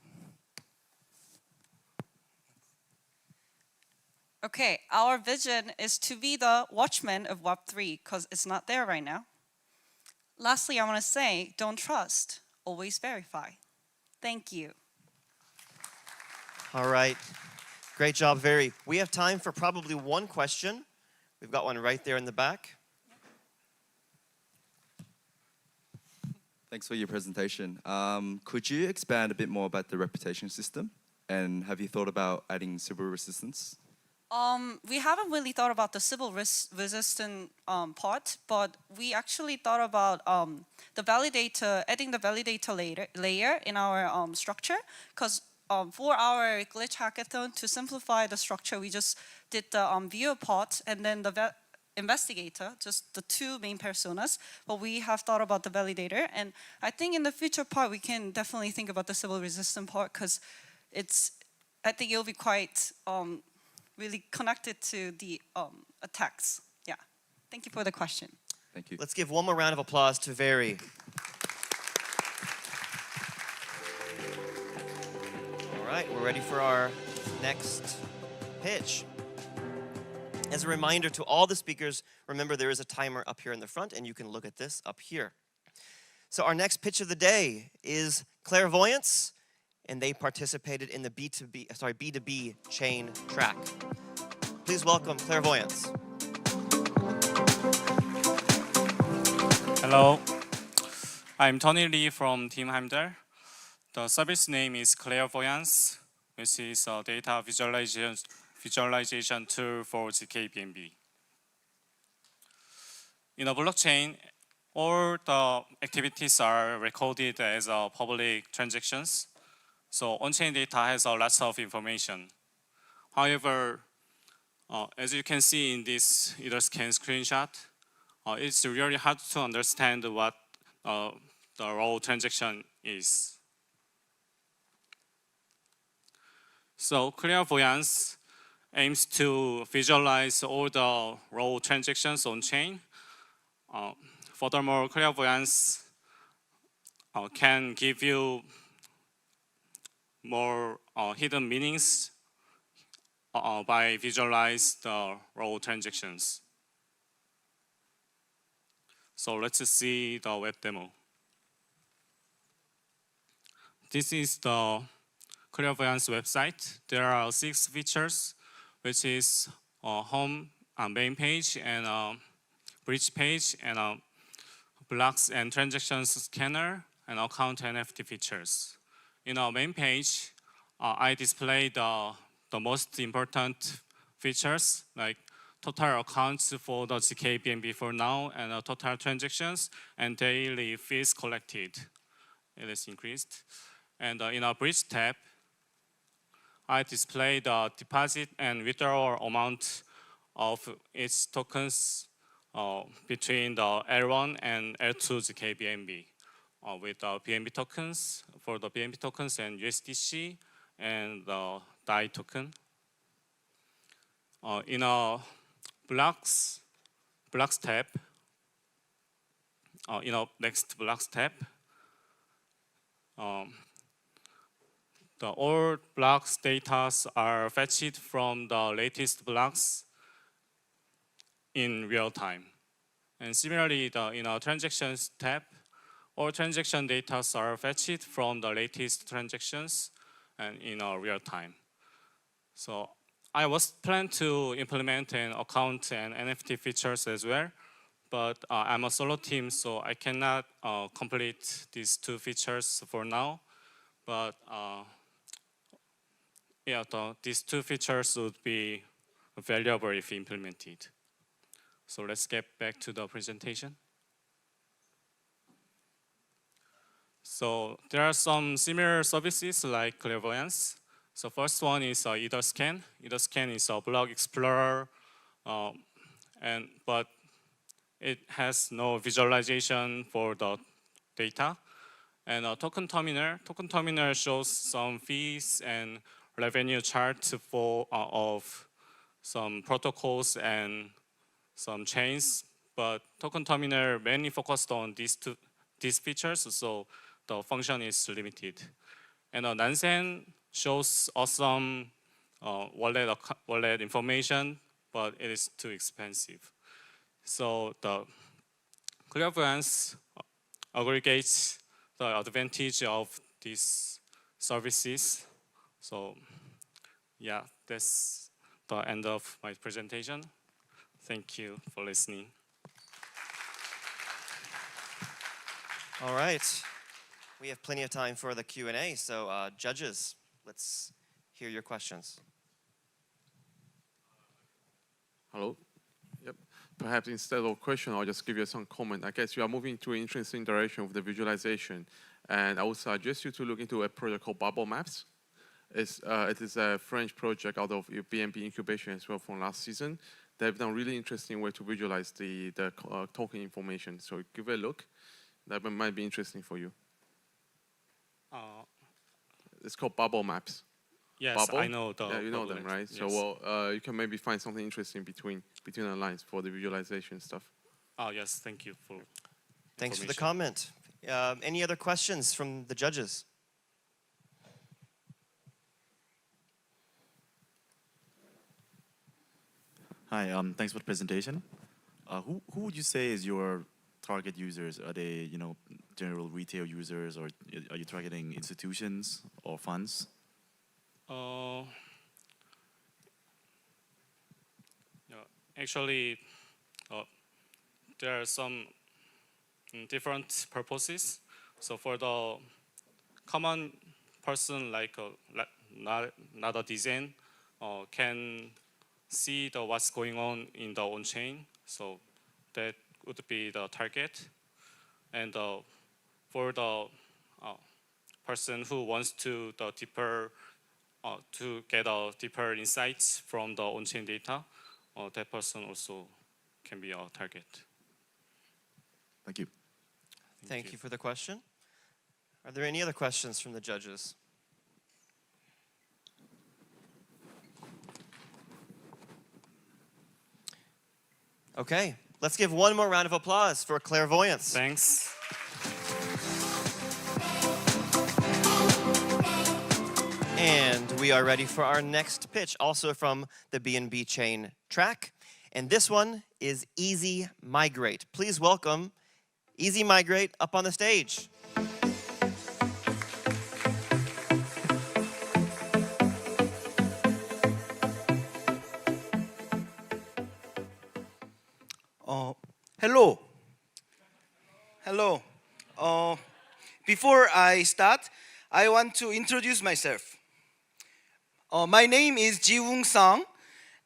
Okay, our vision is to be the watchman of Web3 because it's not there right now. Lastly, I want to say, don't trust, always verify. Thank you. All right. Great job, Very. We have time for probably one question. We've got one right there in the back. Thanks for your presentation. Could you expand a bit more about the reputation system? And have you thought about adding Sybil resistance? We haven't really thought about the Sybil resistant part, but we actually thought about the validator, adding the validator layer in our structure, because for our Glitch Hackathon, to simplify the structure, we just did the viewer part and then the investigator, just the two main personas. But we have thought about the validator, and I think in the future part we can definitely think about the civil resistance part, because I think it'll be quite really connected to the attacks. Yeah. Thank you for the question. Thank you. Let's give one more round of applause to Very. All right, we're ready for our next pitch. As a reminder to all the speakers, remember there is a timer up here in the front, and you can look at this up here. So our next pitch of the day is clairvoyance, and they participated in the B2B chain track. Please welcome clairvoyance. Hello, I'm Tony Lee from Team Heimdall. The service name is Clairvoyance, which is a data visualization tool for GKBNB. In a blockchain, all the activities are recorded as public transactions. So on-chain data has lots of information. However, as you can see in this Etherscan screenshot, it's really hard to understand what the raw transaction is. So clairvoyance aims to visualize all the raw transactions on chain. Furthermore, clairvoyance can give you more hidden meanings by visualize the raw transactions. So let's see the web demo. This is the Clairvoyance website. There are 6 features, which is a home main page and a bridge page and a blocks and transactions scanner and account NFT features. In our main page, I display the most important features like total accounts for the GKBNB for now and total transactions and daily fees collected. It is increased. And in our bridge tab, I display the deposit and withdrawal amount of its tokens between the L1 and L2 GKBNB with the BNB tokens for the BNB tokens and USDC and the DAI token. In our blocks tab, in our next blocks tab, the all blocks data are fetched from the latest blocks in real time. And similarly, in our transactions tab, all transaction data are fetched from the latest transactions and in real time. So I was planning to implement an account and NFT features as well, but I'm a solo team, so I cannot complete these 2 features for now. But yeah, these 2 features would be valuable if implemented. So let's get back to the presentation. So there are some similar services like Clairvoyance. So first one is Etherscan. Etherscan is a block explorer, but it has no visualization for the data. And Token Terminal shows some fees and revenue charts of some protocols and some chains. But Token Terminal mainly focused on these features, so the function is limited. And Nansen shows awesome wallet information, but it is too expensive. So the Clairvoyance aggregates the advantage of these services. So yeah, that's the end of my presentation. Thank you for listening. All right. We have plenty of time for the Q&A, so judges, let's hear your questions. Hello. Yep. Perhaps instead of a question, I'll just give you some comment. I guess you are moving to an interesting direction with the visualization. And I would suggest you to look into a project called Bubble Maps. It is a French project out of BNB incubation as well from last season. They've done really interesting way to visualize the token information. So give it a look. That might be interesting for you. It's called bubble maps. Yes, Bubble? I know the. Yeah, you know them, bubble right? maps. So Yes. well, you can maybe find something interesting between the lines for the visualization stuff. Oh yes, thank you for. Thanks for the information. comment. Any other questions from the judges? Hi, thanks for the presentation. Who would you say is your target users? Are they, general retail users, or are you targeting institutions or funds? Yeah, actually, there are some different purposes. So for the common person, like not a design, can see what's going on in the on-chain. So that would be the target. And for the person who wants to get deeper insights from the on-chain data, that person also can be our target. Thank you. Thank you for the question. Are there any other questions from the judges? Okay, let's give one more round of applause for clairvoyance. Thanks. And we are ready for our next pitch, also from the BNB chain track. And this one is Easy Migrate. Please welcome Easy Migrate up on the stage. Hello. Hello. Before I start, I want to introduce myself. My name is Ji-woong Sung,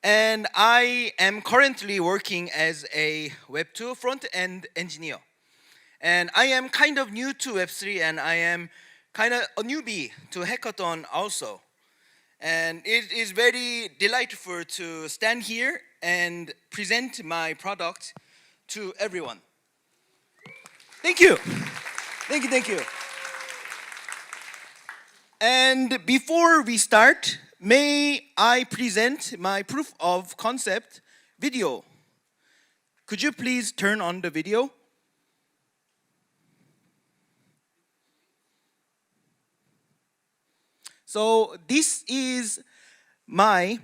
and I am currently working as a Web2 front-end engineer. And I am kind of new to Web3, and I am kind of a newbie to Hackathon also. And it is very delightful to stand here and present my product to everyone. Thank you. Thank you. And before we start, may I present my proof of concept video? Could you please turn on the video? So this is my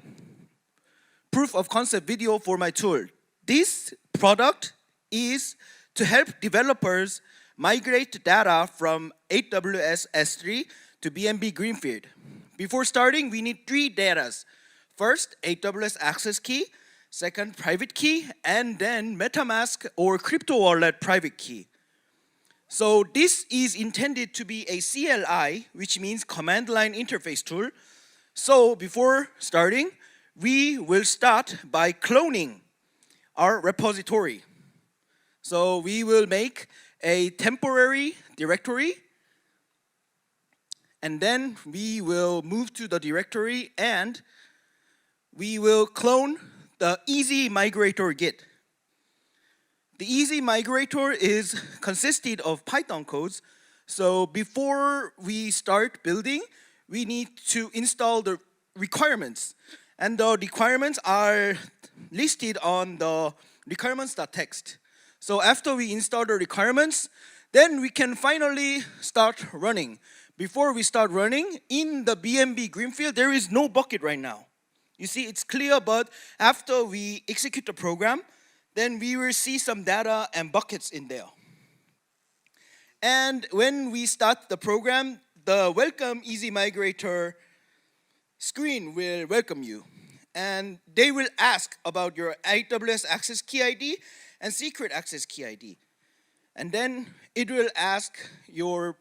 proof of concept video for my tool. This product is to help developers migrate data from AWS S3 to BNB Greenfield. Before starting, we need 3 datas. First, AWS access key, second, private key, and then MetaMask or crypto wallet private key. So this is intended to be a CLI, which means command line interface tool. So before starting, we will start by cloning our repository. So we will make a temporary directory, and then we will move to the directory and we will clone the Easy Migrator Git. The Easy Migrator is consisted of Python codes. So before we start building, we need to install the requirements. And the requirements are listed on the requirements.txt. So after we install the requirements, then we can finally start running. Before we start running, in the BNB Greenfield, there is no bucket right now. You see, it's clear, but after we execute the program, then we will see some data and buckets in there. And when we start the program, the Welcome Easy Migrator screen will welcome you. And they will ask about your AWS access key ID and secret access key ID. And then it will ask your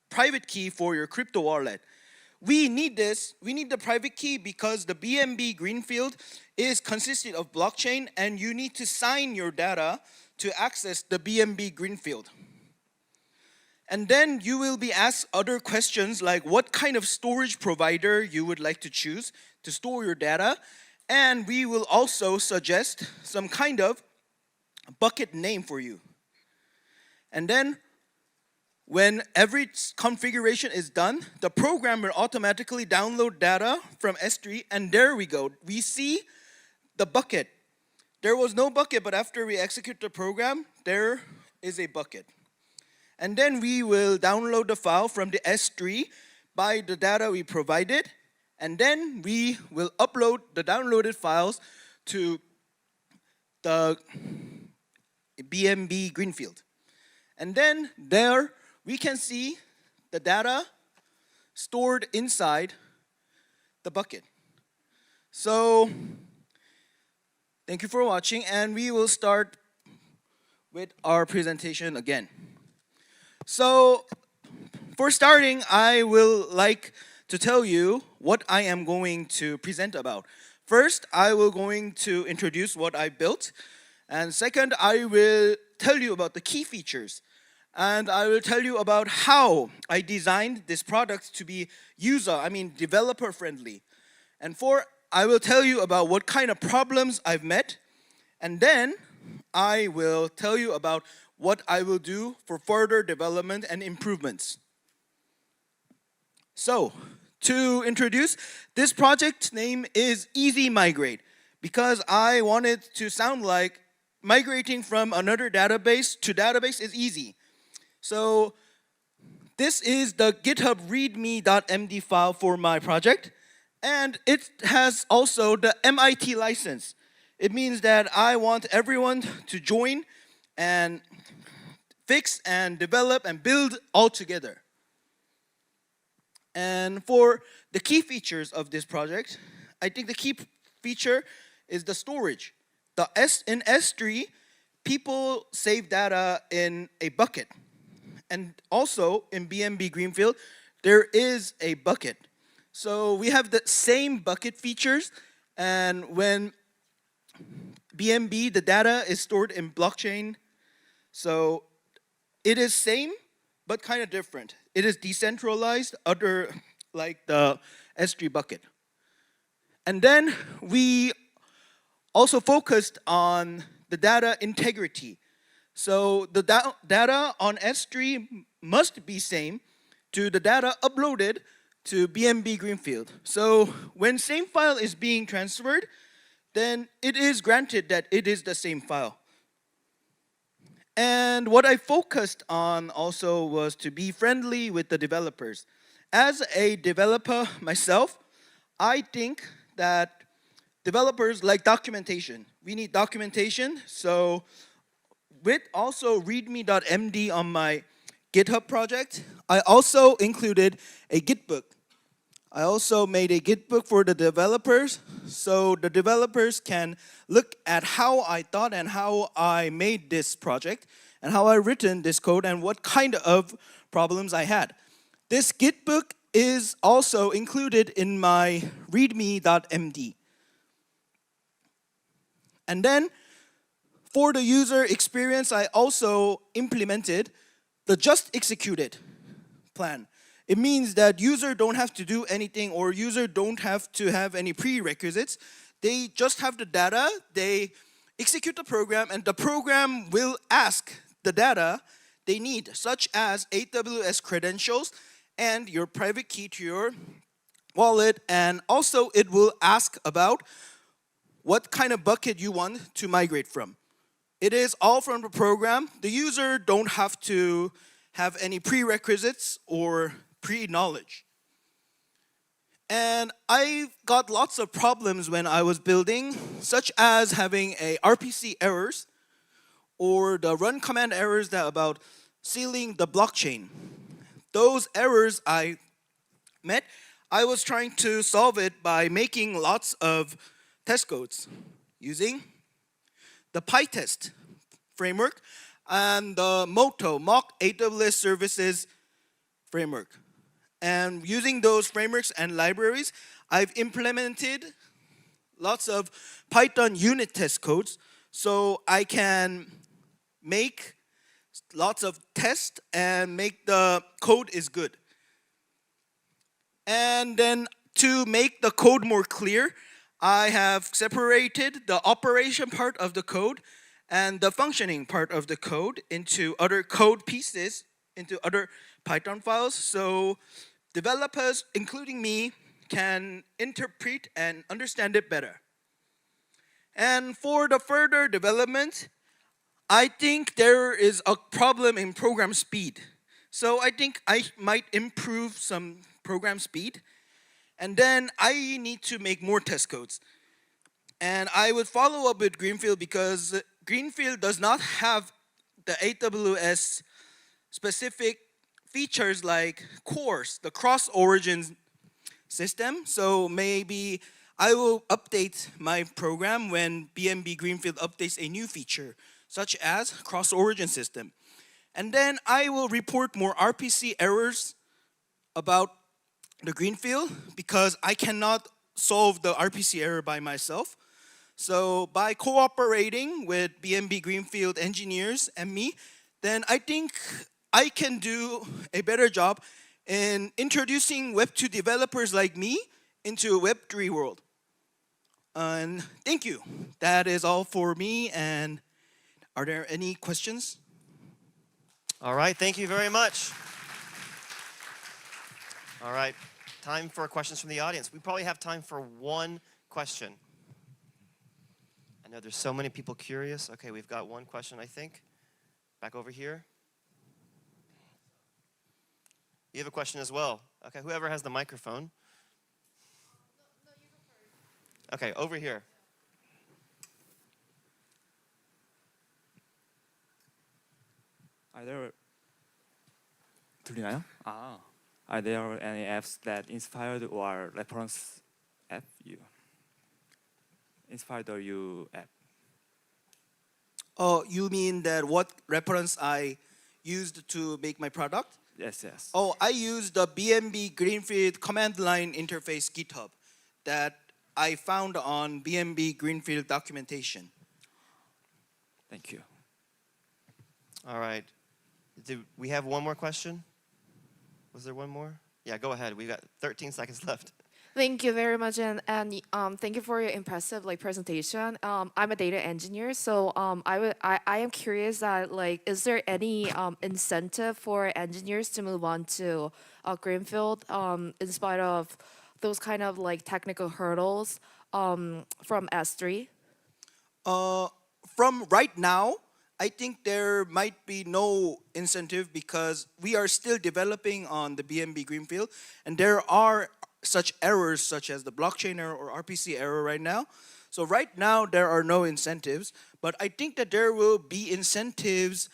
private key for your crypto wallet. We need this. We need the private key because the BNB Greenfield is consisted of blockchain, and you need to sign your data to access the BNB Greenfield. And then you will be asked other questions like what kind of storage provider you would like to choose to store your data. And we will also suggest some kind of bucket name for you. And then when every configuration is done, the program will automatically download data from S3, and there we go. We see the bucket. There was no bucket, but after we execute the program, there is a bucket. And then we will download the file from the S3 by the data we provided, and then we will upload the downloaded files to the BMB Greenfield. And then there we can see the data stored inside the bucket. So thank you for watching, and we will start with our presentation again. So for starting, I will like to tell you what I am going to present about. First, I will going to introduce what I built. And second, I will tell you about the key features. And I will tell you about how I designed this product to be developer friendly. And four, I will tell you about what kind of problems I've met. And then I will tell you about what I will do for further development and improvements. So, to introduce, this project name is Easy Migrate because I wanted to sound like migrating from another database to database is easy. So, this is the GitHub readme.md file for my project, and it has also the MIT license. It means that I want everyone to join and fix and develop and build all together. And for the key features of this project, I think the key feature is the storage. In S3, people save data in a bucket. And also in BMB Greenfield, there is a bucket. So we have the same bucket features, and when BMB, the data is stored in blockchain, so it is same, but kind of different. It is decentralized, other like the S3 bucket. And then we also focused on the data integrity. So the data on S3 must be same to the data uploaded to BMB Greenfield. So when same file is being transferred, then it is granted that it is the same file. And what I focused on also was to be friendly with the developers. As a developer myself, I think that developers like documentation. We need documentation, so with also readme.md on my GitHub project, I also included a Gitbook. I also made a Gitbook for the developers, so the developers can look at how I thought and how I made this project, and how I written this code, and what kind of problems I had. This Gitbook is also included in my readme.md. And then, for the user experience, I also implemented the just executed plan. It means that user don't have to do anything, or user don't have to have any prerequisites. They just have the data, they execute the program, and the program will ask the data they need, such as AWS credentials and your private key to your wallet, and also it will ask about what kind of bucket you want to migrate from. It is all from the program. The user don't have to have any prerequisites or pre-knowledge. And I got lots of problems when I was building, such as having a RPC errors or the run command errors that about sealing the blockchain. Those errors I met, I was trying to solve it by making lots of test codes using the PyTest framework and the mock AWS services framework. And using those frameworks and libraries, I've implemented lots of Python unit test codes so I can make lots of tests and make the code is good. And then to make the code more clear, I have separated the operation part of the code and the functioning part of the code into other code pieces, into other Python files, so developers, including me, can interpret and understand it better. And for the further development, I think there is a problem in program speed. So I think I might improve some program speed. And then I need to make more test codes. And I would follow up with Greenfield because Greenfield does not have the AWS specific features like CORS, the cross-origin system. So maybe I will update my program when BNB Greenfield updates a new feature, such as cross-origin system. And then I will report more RPC errors about the Greenfield because I cannot solve the RPC error by myself. So by cooperating with BNB Greenfield engineers and me, then I think I can do a better job in introducing Web2 developers like me into a Web3 world. And thank you. That is all for me. And are there any questions? All right, thank you very much. All right, time for questions from the audience. We probably have time for one question. I know there's so many people curious. Okay, we've got one question, I think. Back over here. You have a question as well. Okay, whoever has the microphone. Okay, over here. Are there 들리나요? Are there any apps that inspired or reference app you? Inspired you app? Oh, you mean that what reference I used to make my product? Yes, yes. Oh, I used the BNB Greenfield command line interface GitHub that I found on BNB Greenfield documentation. Thank you. All right. Do we have one more question? Was there one more? Yeah, go ahead. We've got 13 seconds left. Thank you very much, and thank you for your impressive presentation. I'm a data engineer, so I am curious that is there any incentive for engineers to move on to Greenfield in spite of those kind of technical hurdles from S3? From right now, I think there might be no incentive because we are still developing on the BNB Greenfield, and there are such errors such as the blockchain error or RPC error right now. So right now there are no incentives, but I think that there will be incentives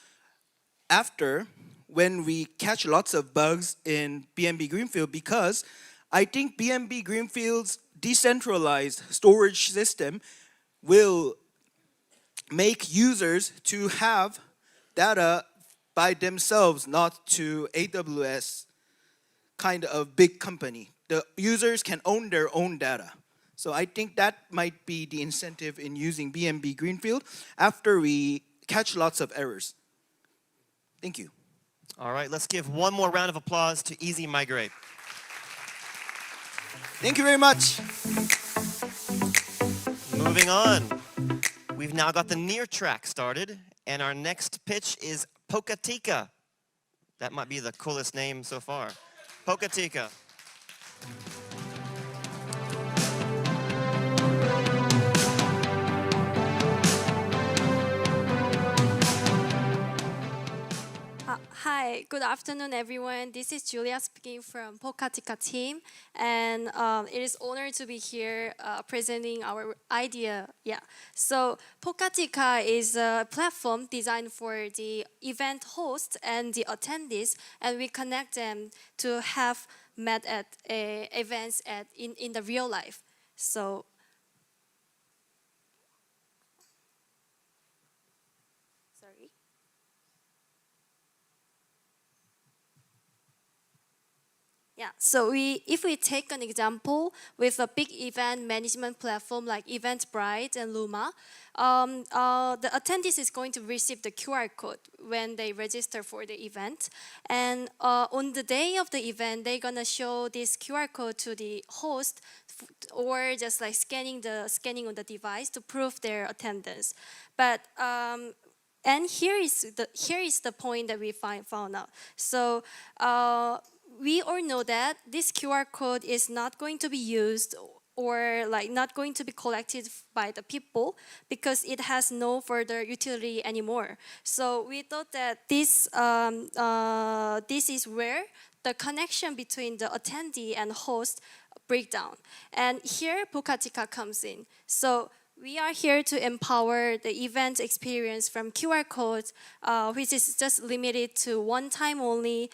after when we catch lots of bugs in BNB Greenfield because I think BNB Greenfield's decentralized storage system will make users to have data by themselves, not to AWS kind of big company. The users can own their own data. So I think that might be the incentive in using BNB Greenfield after we catch lots of errors. Thank you. All right, let's give one more round of applause to Easy Migrate. Thank you very much. Moving on. We've now got the near track started, and our next pitch is Pokatika. That might be the coolest name so far. Pokatika. Hi, good afternoon, everyone. This is Julia speaking from Pokatika team, and it is honor to be here presenting our idea. Yeah, so Pokatika is a platform designed for the event hosts and the attendees, and we connect them to have met at events in the real life. So. Sorry. Yeah, so if we take an example with a big event management platform like Eventbrite and Luma, the attendees is going to receive the QR code when they register for the event. And on the day of the event, they're gonna show this QR code to the host or just like scanning on the device to prove their attendance. But and here is the point that we found out. So we all know that this QR code is not going to be used or like not going to be collected by the people because it has no further utility anymore. So we thought that this is where the connection between the attendee and host break down. And here Bokatika comes in. So we are here to empower the event experience from QR codes, which is just limited to one-time only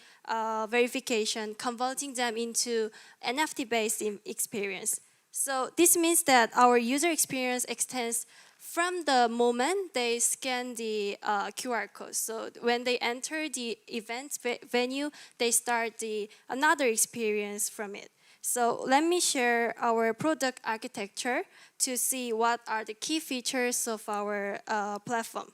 verification, converting them into NFT-based experience. So this means that our user experience extends from the moment they scan the QR code. So when they enter the event venue, they start another experience from it. So let me share our product architecture to see what are the key features of our platform.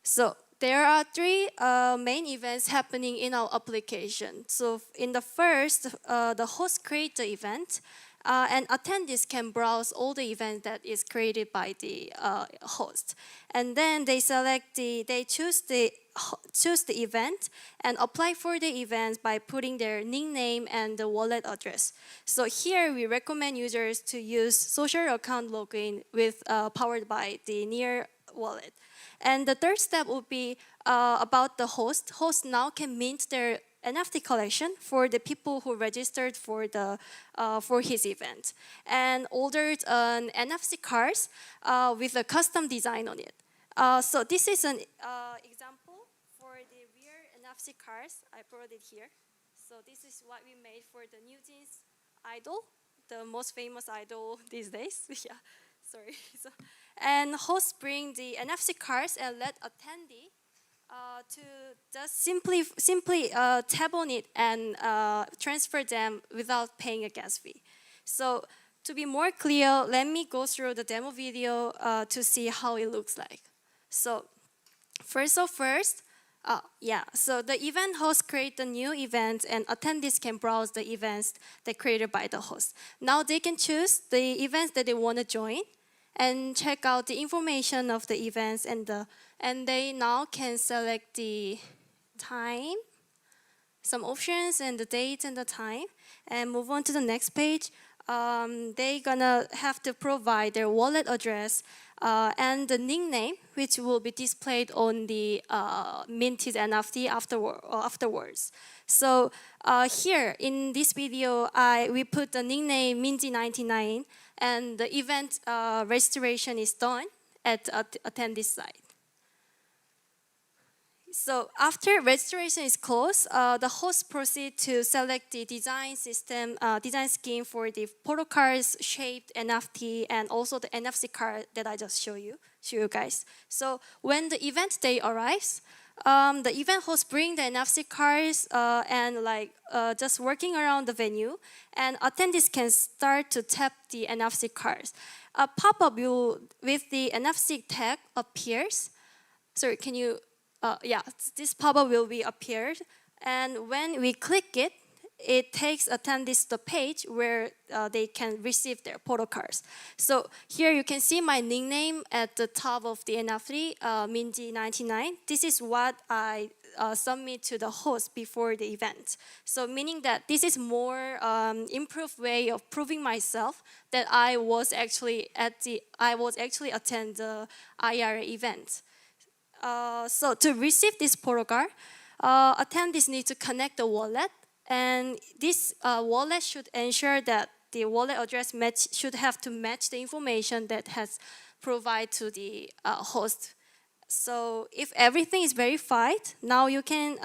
So there are three main events happening in our application. So in the first, the host creates the event, and attendees can browse all the events that is created by the host. And then they choose the event and apply for the event by putting their nickname and the wallet address. So here we recommend users to use social account login with powered by the Near wallet. And the third step would be about the host. Host now can mint their NFT collection for the people who registered for his event and ordered an NFC cards with a custom design on it. So this is an example for the rear NFC cards. I brought it here. So this is what we made for the New Jeans idol, the most famous idol these days. Yeah, sorry. So, and hosts bring the NFC cards and let attendee to just simply tap on it and transfer them without paying a gas fee. So to be more clear, let me go through the demo video to see how it looks like. So first, so the event host create the new event and attendees can browse the events that created by the host. Now they can choose the events that they want to join and check out the information of the events and they now can select the time, some options and the date and the time, and move on to the next page. They're gonna have to provide their wallet address and the nickname, which will be displayed on the minted NFT afterwards. So here in this video, we put the nickname Minty99, and the event registration is done at attendee site. So after registration is closed, the host proceeds to select the design scheme for the photo cards, shaped NFT, and also the NFC card that I just show you guys. So when the event day arrives, the event host bring the NFC cards and just working around the venue, and attendees can start to tap the NFC cards. A pop-up with the NFC tag appears. Sorry, can you? This pop-up will be appeared, and when we click it, it takes attendees to the page where they can receive their photo cards. So here you can see my nickname at the top of the NFT, Minji99. This is what I submit to the host before the event. So meaning that this is more improved way of proving myself that I was actually attend the IR event. So to receive this photo card, attendees need to connect the wallet, and this wallet should ensure that the wallet address should have to match the information that has provided to the host. So if everything is verified, now you can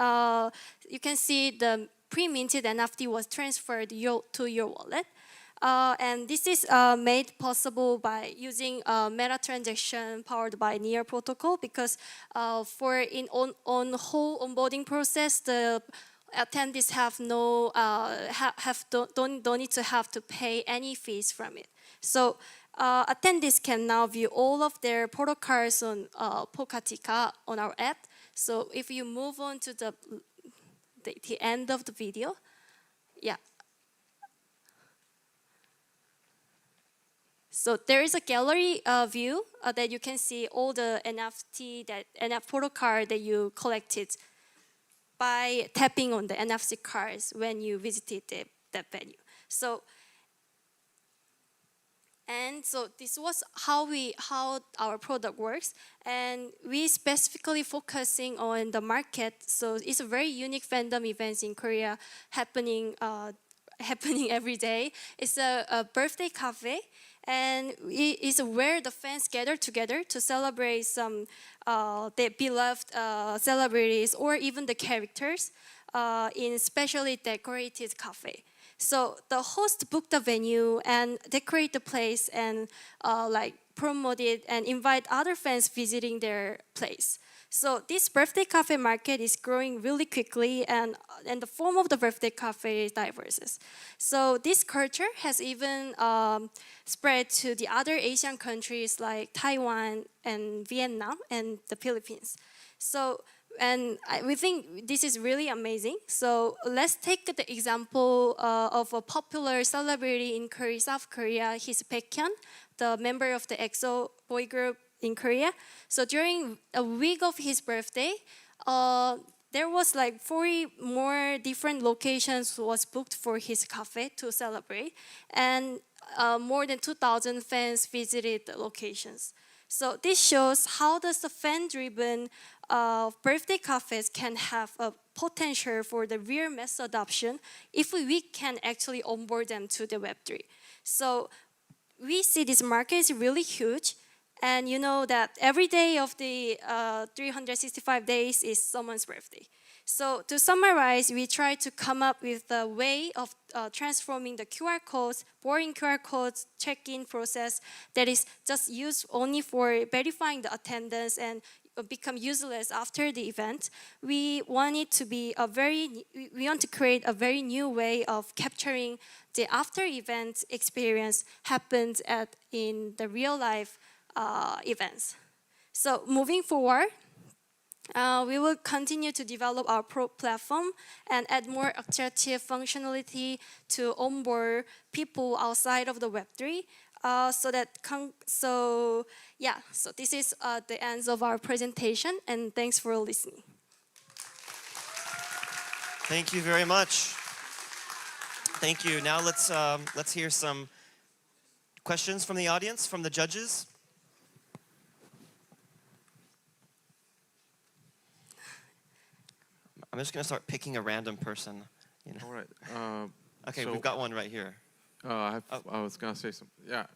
see the pre-minted NFT was transferred to your wallet. And this is made possible by using meta transaction powered by Near protocol, because on whole onboarding process, the attendees have no don't need to have to pay any fees from it. So attendees can now view all of their protocols on Pokatika on our app. So if you move on to the end of the video, yeah. So there is a gallery view that you can see all the NFT protocol that you collected by tapping on the NFC cards when you visited that venue. So this was how our product works, and we specifically focusing on the market. So it's a very unique fandom events in Korea happening every day. It's a birthday cafe, and it is where the fans gather together to celebrate some their beloved celebrities or even the characters in specially decorated cafe. So the host book the venue and decorate the place and like promote it and invite other fans visiting their place. So this birthday cafe market is growing really quickly, and the form of the birthday cafe is diverse. So this culture has even spread to the other Asian countries like Taiwan and Vietnam and the Philippines. So we think this is really amazing. So let's take the example of a popular celebrity in Korea, South Korea. He's Baekhyun, the member of the EXO boy group in Korea. So during a week of his birthday, there was like 40 more different locations was booked for his cafe to celebrate, and more than 2,000 fans visited the locations. So this shows how does the fan-driven birthday cafes can have a potential for the real mass adoption if we can actually onboard them to the Web3. So we see this market is really huge, and you know that every day of the 365 days is someone's birthday. So to summarize, we try to come up with a way of transforming the QR codes, boring QR codes, check-in process that is just used only for verifying the attendance and become useless after the event. We want it to be we want to create a very new way of capturing the after event experience happened in the real life events. So moving forward, we will continue to develop our platform and add more attractive functionality to onboard people outside of the Web3. So this is the end of our presentation, and thanks for listening. Thank you very much. Thank you. Now let's hear some questions from the audience, from the judges. I'm just gonna start picking a random person. You know. All right. Okay, so we've got one right here. I was gonna say something. Yeah.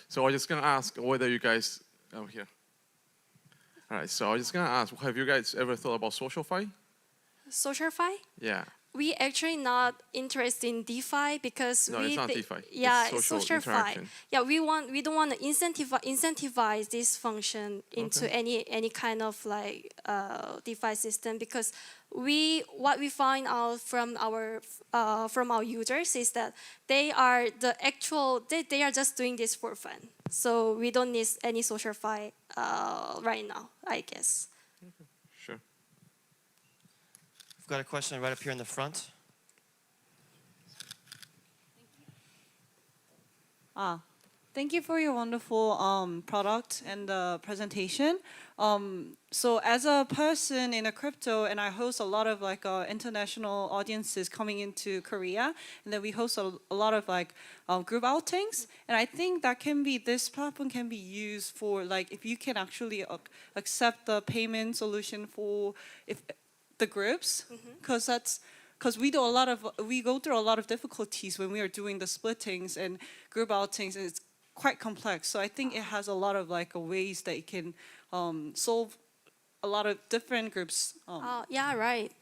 So I was just gonna ask whether you guys here. All right. So I was just gonna ask, have you guys ever thought about SocialFi? SocialFi? Yeah. We actually not interested in DeFi because it's not DeFi. Yeah, it's social interaction. Yeah, we don't want to incentivize this function into any kind of like DeFi system, because what we find out from our users is that they are they are just doing this for fun. So we don't need any SocialFi right now, I guess. Sure. We've got a question right up here in the front. Thank you for your wonderful product and presentation. So as a person in a crypto, and I host a lot of like international audiences coming into Korea, and then we host a lot of like group outings, and I think this platform can be used for like if you can actually accept the payment solution for the groups, because we go through a lot of difficulties when we are doing the splittings and group outings, and it's quite complex. So I think it has a lot of like ways that it can solve a lot of different groups. Yeah, right.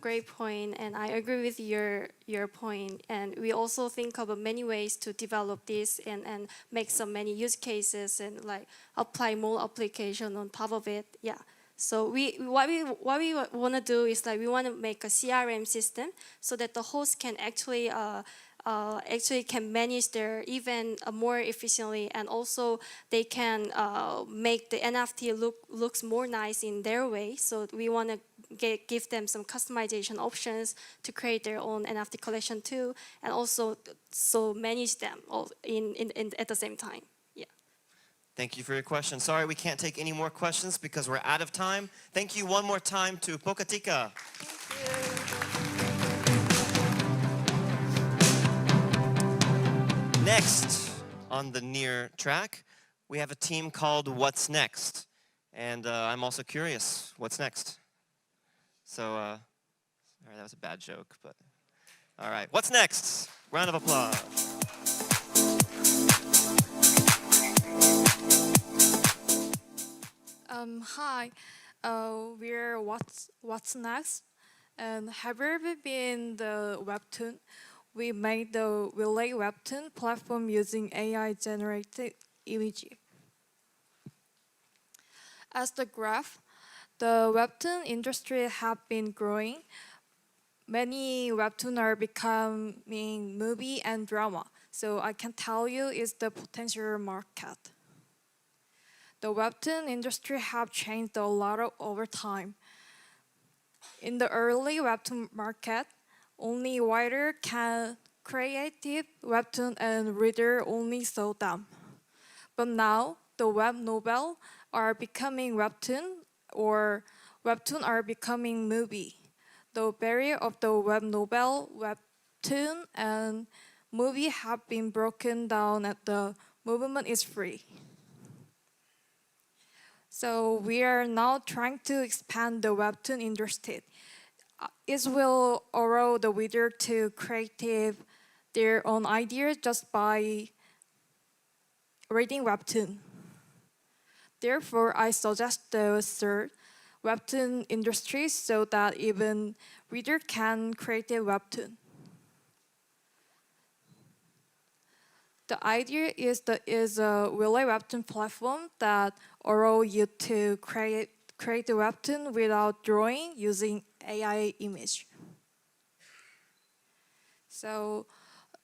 Great point, and I agree with your point. And we also think of many ways to develop this and make many use cases and like apply more application on top of it. Yeah. So what we want to do is like we want to make a CRM system so that the host can actually can manage their event more efficiently, and also they can make the NFT looks more nice in their way. So we want to give them some customization options to create their own NFT collection too, and also so manage them all at the same time. Thank you for your question. Sorry, we can't take any more questions because we're out of time. Thank you one more time to Pokatika. Next on the near track, we have a team called What's Next? And I'm also curious, what's next? So, all right, that was a bad joke, but all right. What's next? Round of applause. Hi, we're What's Next? And have you ever been the Webtoon? We made the Relay Webtoon platform using AI-generated images. As the graph, the Webtoon industry have been growing. Many Webtoon are becoming movie and drama, so I can tell you it's the potential market. The Webtoon industry have changed a lot over time. In the early Webtoon market, only writer can creative Webtoon and reader only saw them. But now, the web novel are becoming Webtoon, or Webtoon are becoming movie. The barrier of the web novel, Webtoon, and movie have been broken down, and the movement is free. So we are now trying to expand the Webtoon industry. It will allow the reader to create their own ideas just by reading Webtoon. Therefore, I suggest the third Webtoon industry so that even reader can create a Webtoon. The idea is a Relay Webtoon platform that allow you to create a Webtoon without drawing using AI image. So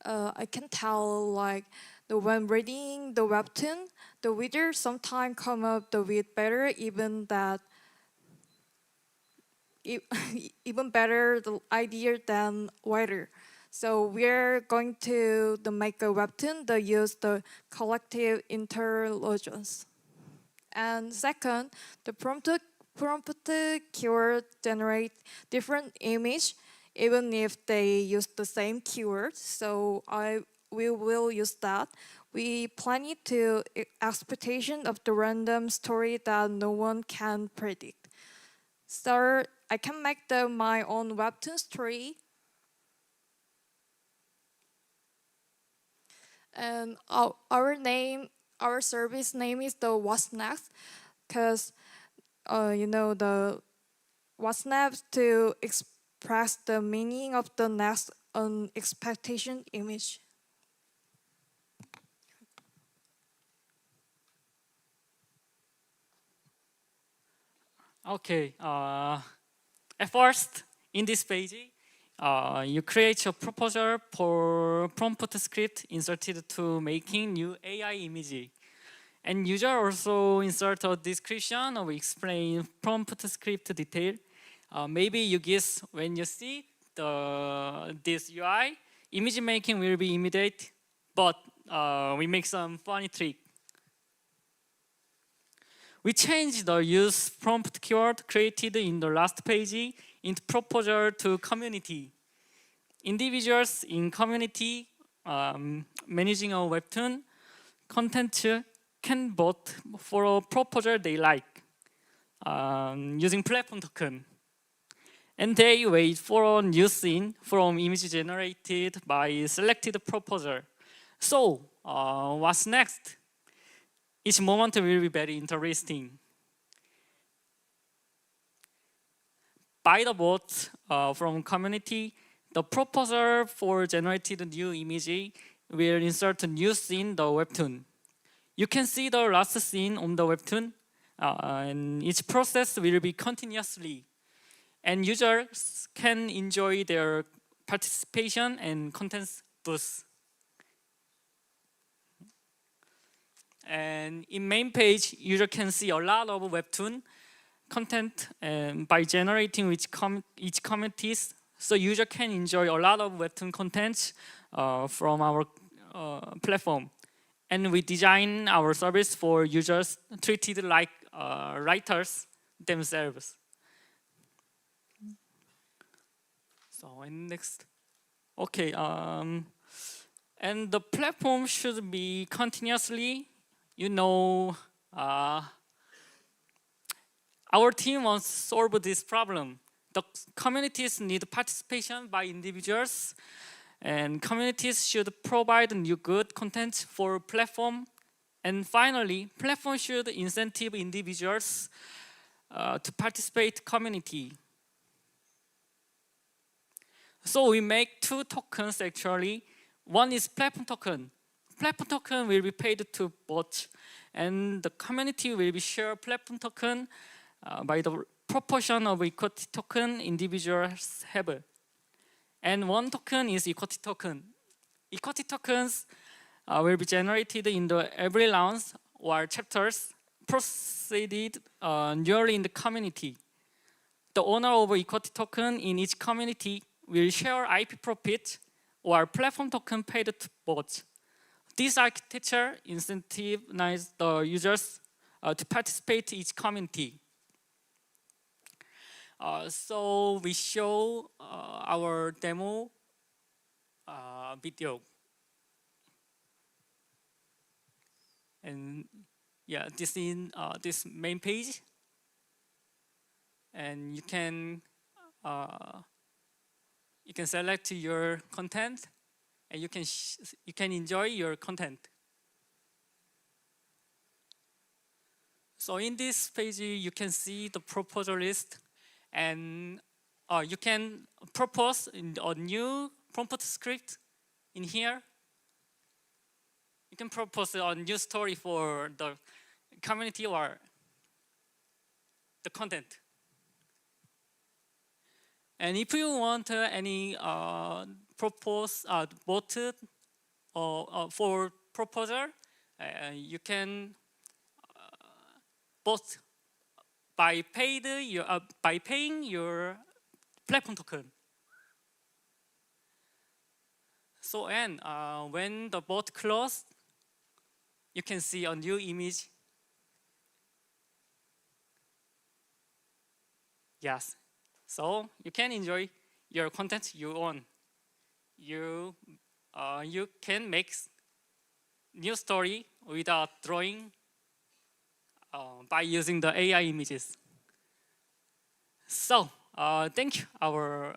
I can tell like when reading the Webtoon, the reader sometimes come up with better even better the idea than writer. So we're going to make a Webtoon that use the collective intelligence. And second, the prompt keyword generate different image even if they use the same keyword. So we will use that. We plan it to expectation of the random story that no one can predict. So I can make my own Webtoon story. And our service name is the What's Next, because the What's Next to express the meaning of the next expectation image. Okay. At first, in this page, you create a proposal for prompt script inserted to making new AI image. And user also insert a description or explain prompt script detail. Maybe you guess when you see this UI, image making will be immediate, but we make some funny trick. We changed the use prompt keyword created in the last page into proposal to community. Individuals in community managing a Webtoon content can vote for a proposal they like using platform token. And they wait for a new scene from image generated by selected proposal. So, what's next? Each moment will be very interesting. By the vote from community, the proposal for generated new image will insert a new scene in the Webtoon. You can see the last scene on the Webtoon. and each process will be continuously, and users can enjoy their participation and content boost. And in main page, user can see a lot of webtoon content by generating each communities. So user can enjoy a lot of webtoon content from our platform. And we design our service for users treated like writers themselves. So and next, okay. And the platform should be continuously, our team wants to solve this problem. The communities need participation by individuals, and communities should provide new good content for platform. And finally, platform should incentive individuals to participate community. So we make two tokens actually. One is platform token. Platform token will be paid to bots, and the community will be share platform token by the proportion of equity token individuals have. And one token is equity token. Equity tokens will be generated in the every rounds or chapters proceeded newly in the community. The owner of equity token in each community will share IP profit or platform token paid to bots. This architecture incentivizes the users to participate in each community. So we show our demo video. And yeah, this is this main page. And you can select your content, and you can enjoy your content. So in this page, you can see the proposal list, and you can propose a new prompt script in here. You can propose a new story for the community or the content. And if you want any propose bot for proposal, you can bot by paying your platform token. So and when the bot closes, you can see a new image. Yes. So you can enjoy your content you own. You can make new story without drawing by using the AI images. So thank you our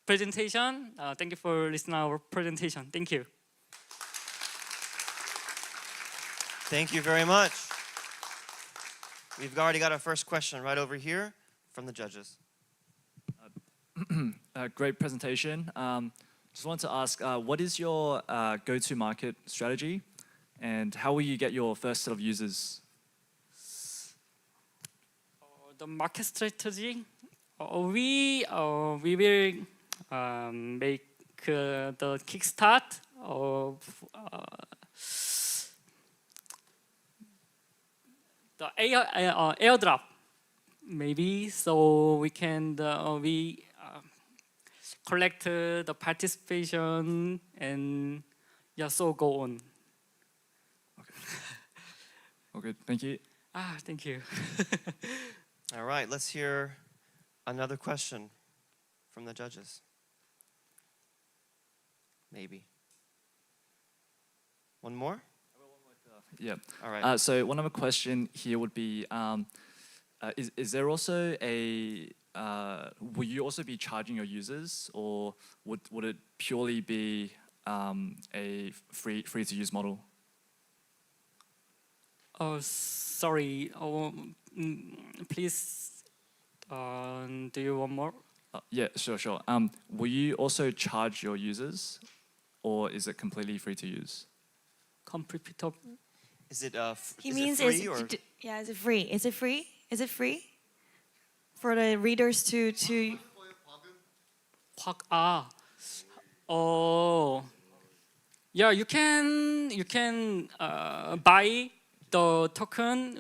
presentation. Thank you for listening to our presentation. Thank you. Thank you very much. We've already got our first question right over here from the judges. Great presentation. Just want to ask, what is your go-to-market strategy, and how will you get your first set of users? The market strategy, we will make the kickstart of the airdrop, maybe, so we can collect the participation and yeah, so go on. Okay, thank you. Thank you. All right, let's hear another question from the judges. Maybe. One more? Yeah. All right. So one other question here would be, is there also a, will you also be charging your users, or would it purely be a free to use model? Oh, sorry. Please, do you want more? Yeah, sure. Will you also charge your users, or is it completely free to use? Is it He is means it free or? yeah, is it free? Is it free? Is it free for the readers to Oh, yeah, you can buy the token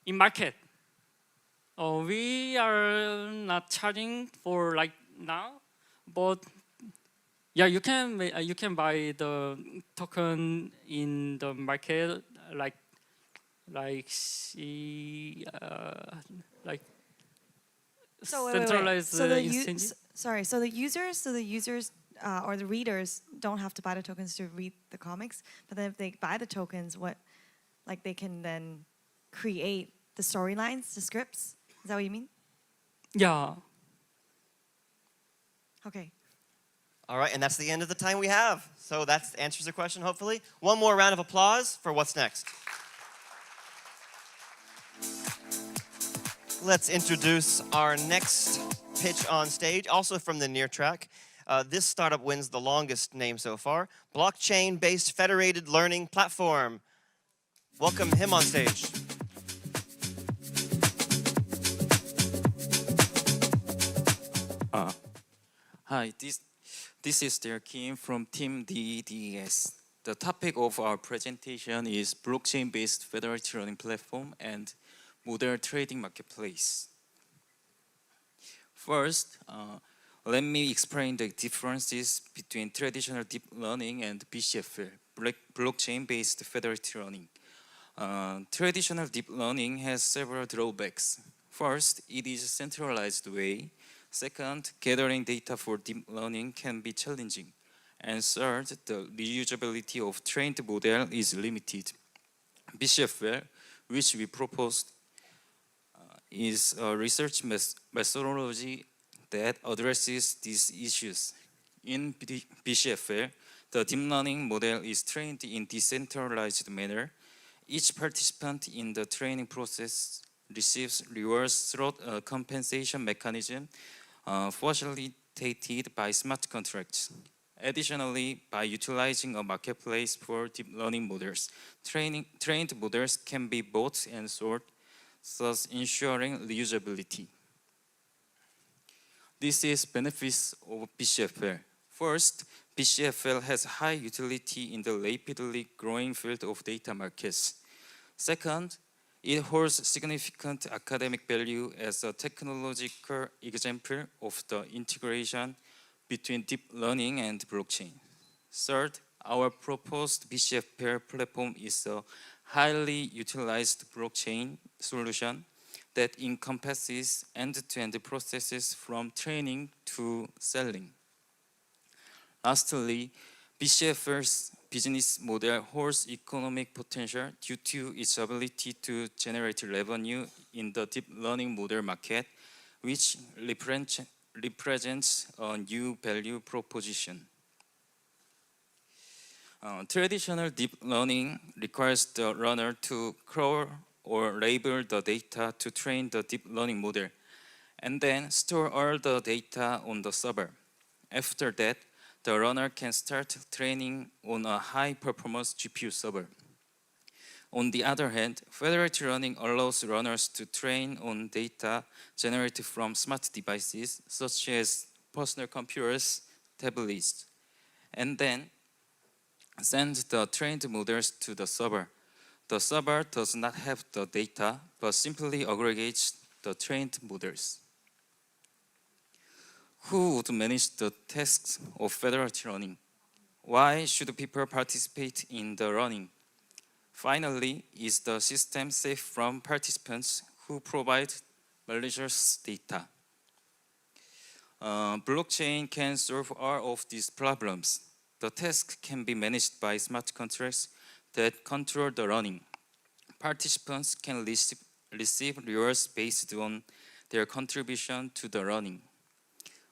in market. We are not charging for like now, but yeah, you can buy the token in the market like like So wait. centralized So the exchange. so the users or the readers don't have to buy the tokens to read the comics, but then if they buy the tokens, what like they can then create the storylines, the scripts. Is that what you mean? Yeah. Okay. All right, and that's the end of the time we have. So that answers the question, hopefully. One more round of applause for what's next. Let's introduce our next pitch on stage, also from the near track. This startup wins the longest name so far, blockchain-based federated learning platform. Welcome him on stage. Hi, this is Der Kim from Team DES. The topic of our presentation is blockchain-based federated learning platform and model trading marketplace. First, let me explain the differences between traditional deep learning and BCFL, blockchain-based federated learning. Traditional deep learning has several drawbacks. First, it is a centralized way. Second, gathering data for deep learning can be challenging. And third, the reusability of trained model is limited. BCFL, which we proposed, is a research methodology that addresses these issues. In BCFL, the deep learning model is trained in decentralized manner. Each participant in the training process receives rewards through a compensation mechanism facilitated by smart contracts. Additionally, by utilizing a marketplace for deep learning models, trained models can be bought and sold, thus ensuring reusability. This is benefits of BCFL. First, BCFL has high utility in the rapidly growing field of data markets. Second, it holds significant academic value as a technological example of the integration between deep learning and blockchain. Third, our proposed BCFL platform is a highly utilized blockchain solution that encompasses end-to-end processes from training to selling. Lastly, BCFL's business model holds economic potential due to its ability to generate revenue in the deep learning model market, which represents a new value proposition. Traditional deep learning requires the learner to crawl or label the data to train the deep learning model, and then store all the data on the server. After that, the learner can start training on a high-performance GPU server. On the other hand, federated learning allows learners to train on data generated from smart devices, such as personal computers, tablets, and then send the trained models to the server. The server does not have the data, but simply aggregates the trained models. Who would manage the tasks of federated learning? Why should people participate in the learning? Finally, is the system safe from participants who provide malicious data? Blockchain can solve all of these problems. The task can be managed by smart contracts that control the learning. Participants can receive rewards based on their contribution to the learning.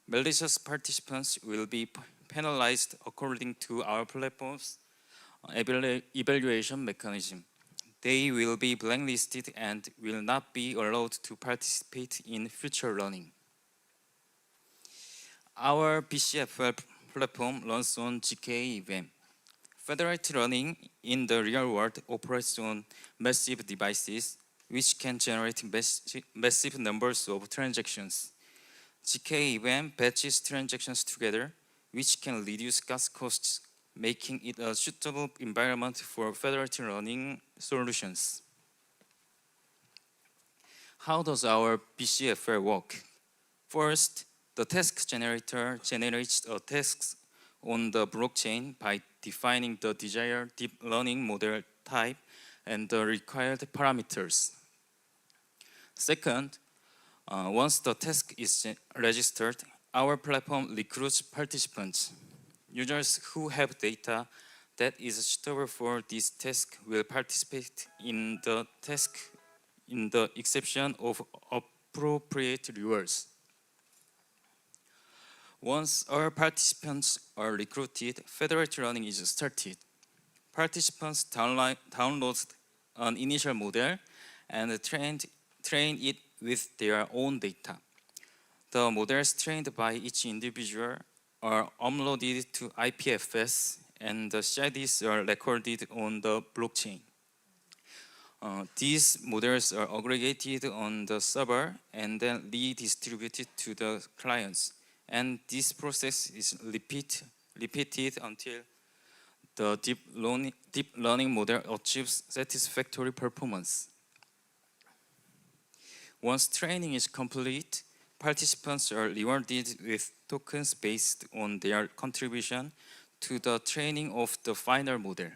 Malicious participants will be penalized according to our platform's evaluation mechanism. They will be blacklisted and will not be allowed to participate in future learning. Our BCFL platform runs on GK event. Federated learning in the real world operates on massive devices which can generate massive numbers of transactions. GK-EVM batches transactions together, which can reduce gas costs, making it a suitable environment for federated learning solutions. How does our BCFL work? First, the task generator generates a task on the blockchain by defining the desired deep learning model type and the required parameters. Second, once the task is registered, our platform recruits participants. Users who have data that is suitable for this task will participate in the task in the exception of appropriate rewards. Once all participants are recruited, federated learning is started. Participants download an initial model and train it with their own data. The models trained by each individual are uploaded to IPFS and the CIDs are recorded on the blockchain. These models are aggregated on the server and then redistributed to the clients. And this process is repeated until the deep learning model achieves satisfactory performance. Once training is complete, participants are rewarded with tokens based on their contribution to the training of the final model.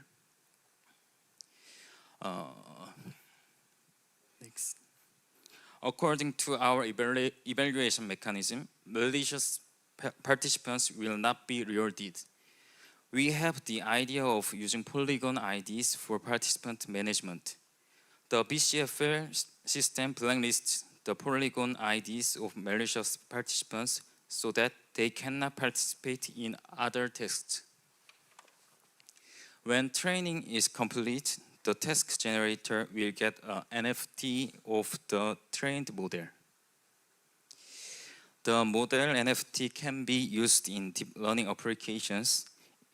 Next. According to our evaluation mechanism, malicious participants will not be rewarded. We have the idea of using polygon IDs for participant management. The BCFL system blacklists the polygon IDs of malicious participants so that they cannot participate in other tasks. When training is complete, the task generator will get an NFT of the trained model. The model NFT can be used in deep learning applications.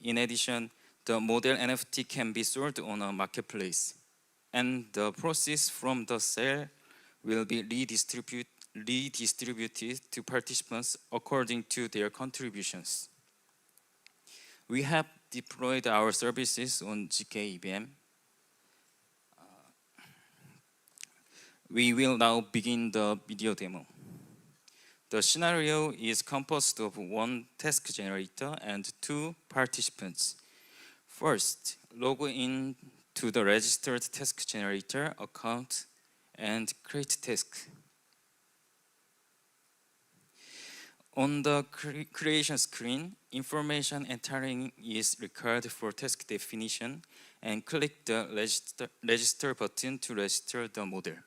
In addition, the model NFT can be sold on a marketplace, and the proceeds from the sale will be redistributed to participants according to their contributions. We have deployed our services on GK-EVM. We will now begin the video demo. The scenario is composed of one task generator and two participants. First, log in to the registered task generator account and create task. On the creation screen, information entering is required for task definition, and click the register button to register the model.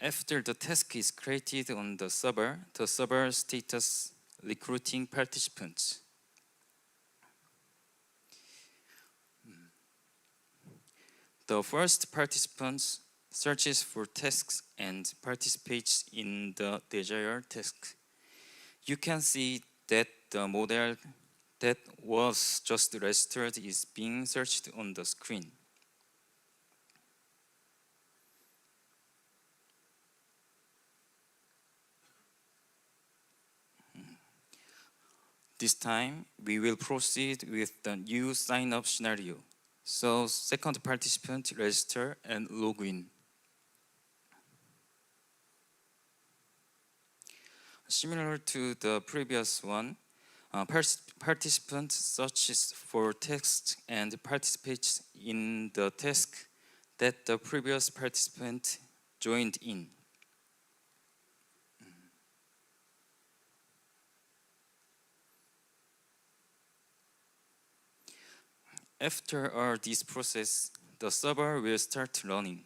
After the task is created on the server status recruiting participants. The first participant searches for tasks and participates in the desired task. You can see that the model that was just registered is being searched on the screen. This time, we will proceed with the new sign-up scenario. So, second participant register and log in. Similar to the previous one, participant searches for text and participates in the task that the previous participant joined in. After all this process, the server will start running.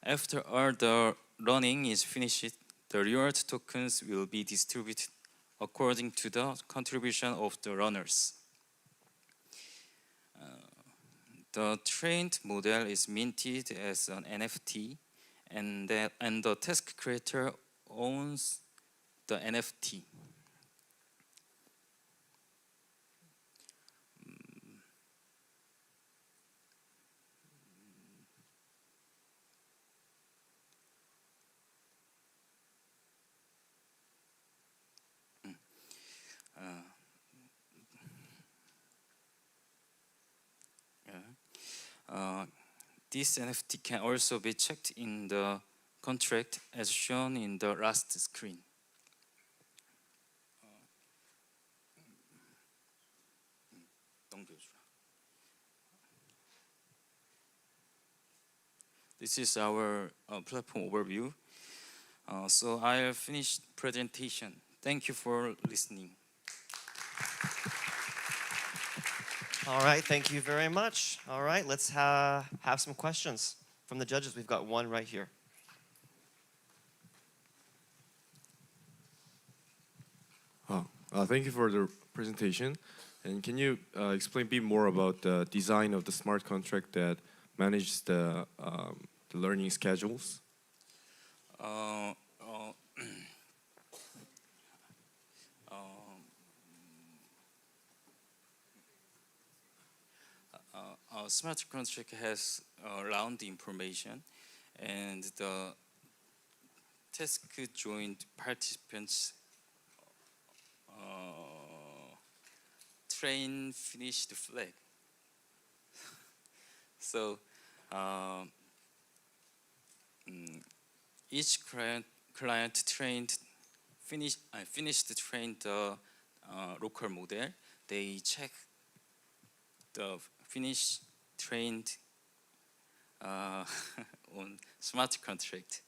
After all the running is finished, the reward tokens will be distributed according to the contribution of the runners. The trained model is minted as an NFT, and the task creator owns the NFT. This NFT can also be checked in the contract as shown in the last screen. This is our platform overview. So I'll finish presentation. Thank you for listening. All right, thank you very much. All right, let's have some questions from the judges. We've got one right here. Thank you for the presentation. And can you explain a bit more about the design of the smart contract that manages the learning schedules? Our smart contract has round information, and the task joined participants train finished flag. So each client trained finished trained the local model. They check the finish trained on smart contract,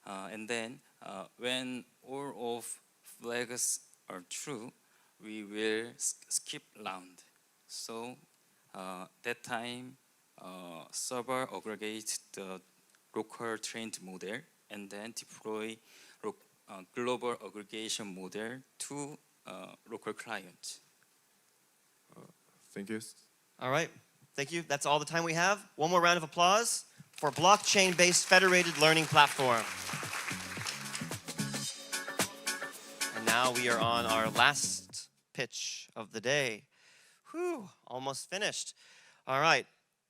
and then when all of flags are true, we will skip round. So that time, server aggregate the local trained model and then deploy global aggregation model to local clients. Thank you. All right, thank you. That's all the time we have. One more round of applause for blockchain-based federated learning platform. And now we are on our last pitch of the day. Whew, almost finished. All right,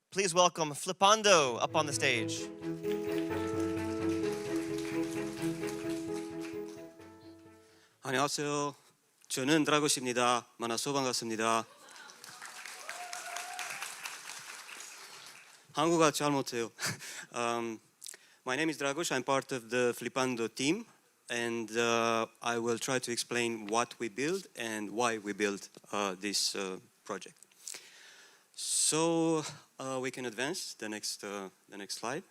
please welcome Flipando up on the stage. 안녕하세요. 저는 드라고시입니다. 만나서 반갑습니다. 한국어 잘 못해요. My name is Dragoș. I'm part of the Flipando team, and I will try to explain what we build and why we built this project. So we can advance the next slide.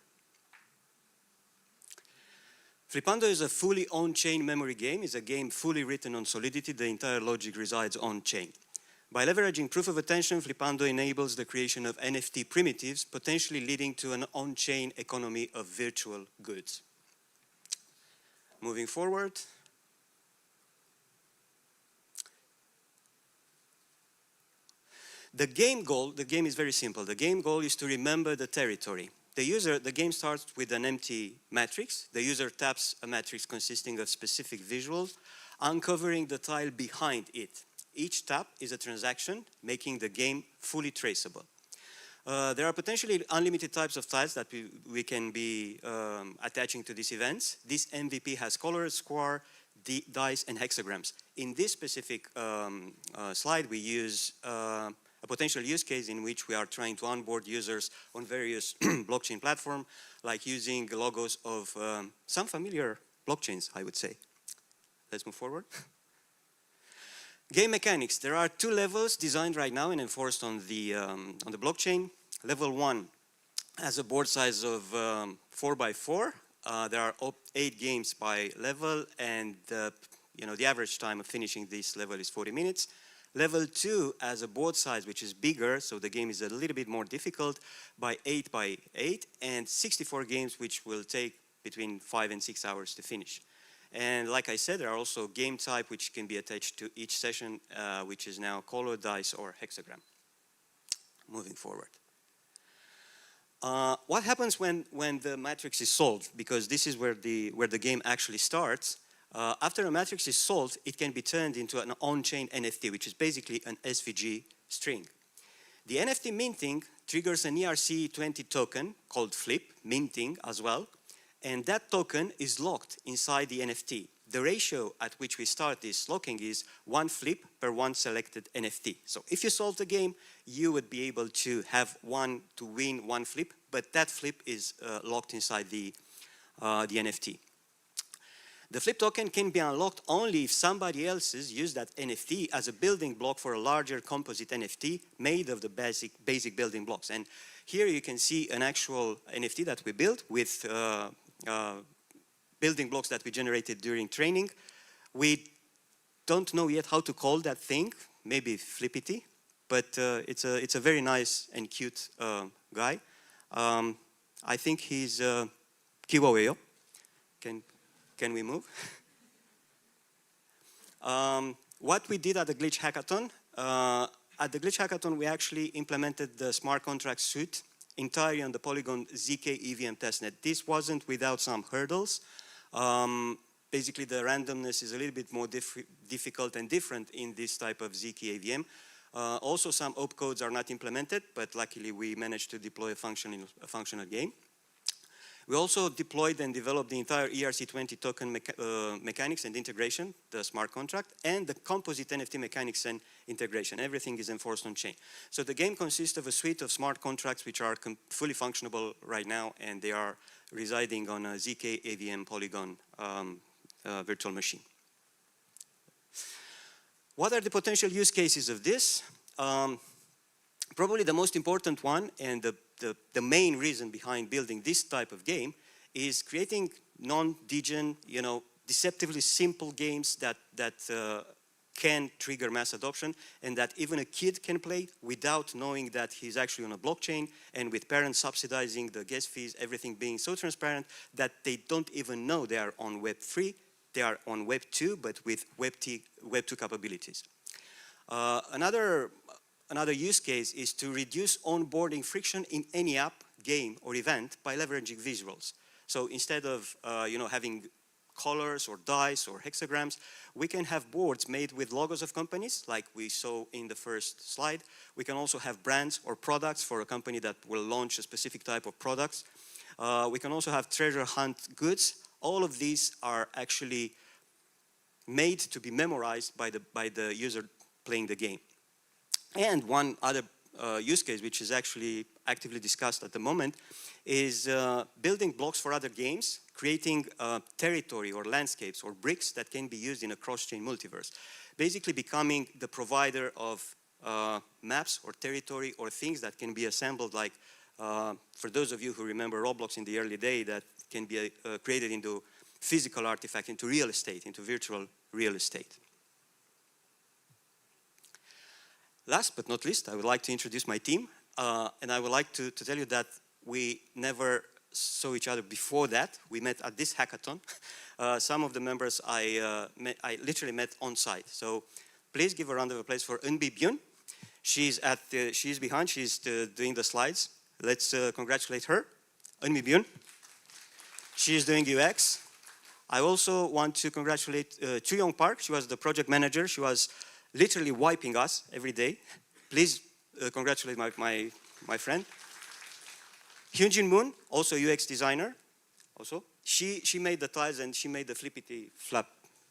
Flipando is a fully on-chain memory game. It's a game fully written on Solidity. The entire logic resides on-chain. By leveraging proof of attention, Flipando enables the creation of NFT primitives, potentially leading to an on-chain economy of virtual goods. Moving forward. The game is very simple. The game goal is to remember the territory. The game starts with an empty matrix. The user taps a matrix consisting of specific visuals, uncovering the tile behind it. Each tap is a transaction, making the game fully traceable. There are potentially unlimited types of tiles that we can be attaching to these events. This MVP has color, square, dice, and hexagrams. In this specific slide, we use a potential use case in which we are trying to onboard users on various blockchain platforms, like using logos of some familiar blockchains, I would say. Let's move forward. Game mechanics. There are 2 levels designed right now and enforced on the blockchain. Level 1 has a board size of 4x4. There are 8 games by level, and the average time of finishing this level is 40 minutes. Level 2 has a board size which is bigger, so the game is a little bit more difficult, by 8x8, and 64 games which will take between 5 and 6 hours to finish. And like I said, there are also game type which can be attached to each session, which is now color, dice, or hexagram. Moving forward. What happens when the matrix is solved? Because this is where the game actually starts. After a matrix is solved, it can be turned into an on-chain NFT, which is basically an SVG string. The NFT minting triggers an ERC20 token called Flip, minting as well. And that token is locked inside the NFT. the ratio at which we start this locking is 1 flip per 1 selected NFT. So if you solve the game, you would be able to have to win 1 flip, but that flip is locked inside the NFT. The flip token can be unlocked only if somebody else used that NFT as a building block for a larger composite NFT made of the basic building blocks. And here you can see an actual NFT that we built with building blocks that we generated during training. We don't know yet how to call that thing, maybe Flippity, but it's a very nice and cute guy. I think he's Kiwaweo. Can we move? What we did at the Glitch Hackathon, we actually implemented the smart contract suite entirely on the Polygon ZK EVM testnet. This wasn't without some hurdles. Basically, the randomness is a little bit more difficult and different in this type of ZK EVM. Also, some opcodes are not implemented, but luckily we managed to deploy a functional game. We also deployed and developed the entire ERC20 token mechanics and integration, the smart contract, and the composite NFT mechanics and integration. Everything is enforced on chain. So the game consists of a suite of smart contracts which are fully functionable right now, and they are residing on a ZK AVM Polygon virtual machine. What are the potential use cases of this? Probably the most important one, and the main reason behind building this type of game, is creating non-degen, deceptively simple games that can trigger mass adoption, and that even a kid can play without knowing that he's actually on a blockchain, and with parents subsidizing the gas fees, everything being so transparent that they don't even know they are on Web3, they are on Web 2, but with Web 2 capabilities. Another use case is to reduce onboarding friction in any app, game, or event by leveraging visuals. So instead of having colors or dice or hexagrams, we can have boards made with logos of companies, like we saw in the first slide. We can also have brands or products for a company that will launch a specific type of products. We can also have treasure hunt goods. All of these are actually made to be memorized by the user playing the game. And one other use case, which is actually actively discussed at the moment, is building blocks for other games, creating territory or landscapes or bricks that can be used in a cross-chain multiverse. Basically becoming the provider of maps or territory or things that can be assembled, like for those of you who remember Roblox in the early day, that can be created into physical artifact, into real estate, into virtual real estate. Last but not least, I would like to introduce my team, and I would like to tell you that we never saw each other before that. We met at this hackathon. Some of the members I literally met on site. So please give a round of applause for Eunbi Byun. She's behind, she's doing the slides. Let's congratulate her, Eunbi Byun. She is doing UX. I also want to congratulate Chuyong Park. She was the project manager. She was literally wiping us every day. Please congratulate my friend. Hyunjin Moon, also UX designer. Also, she made the tiles and she made the flippity flap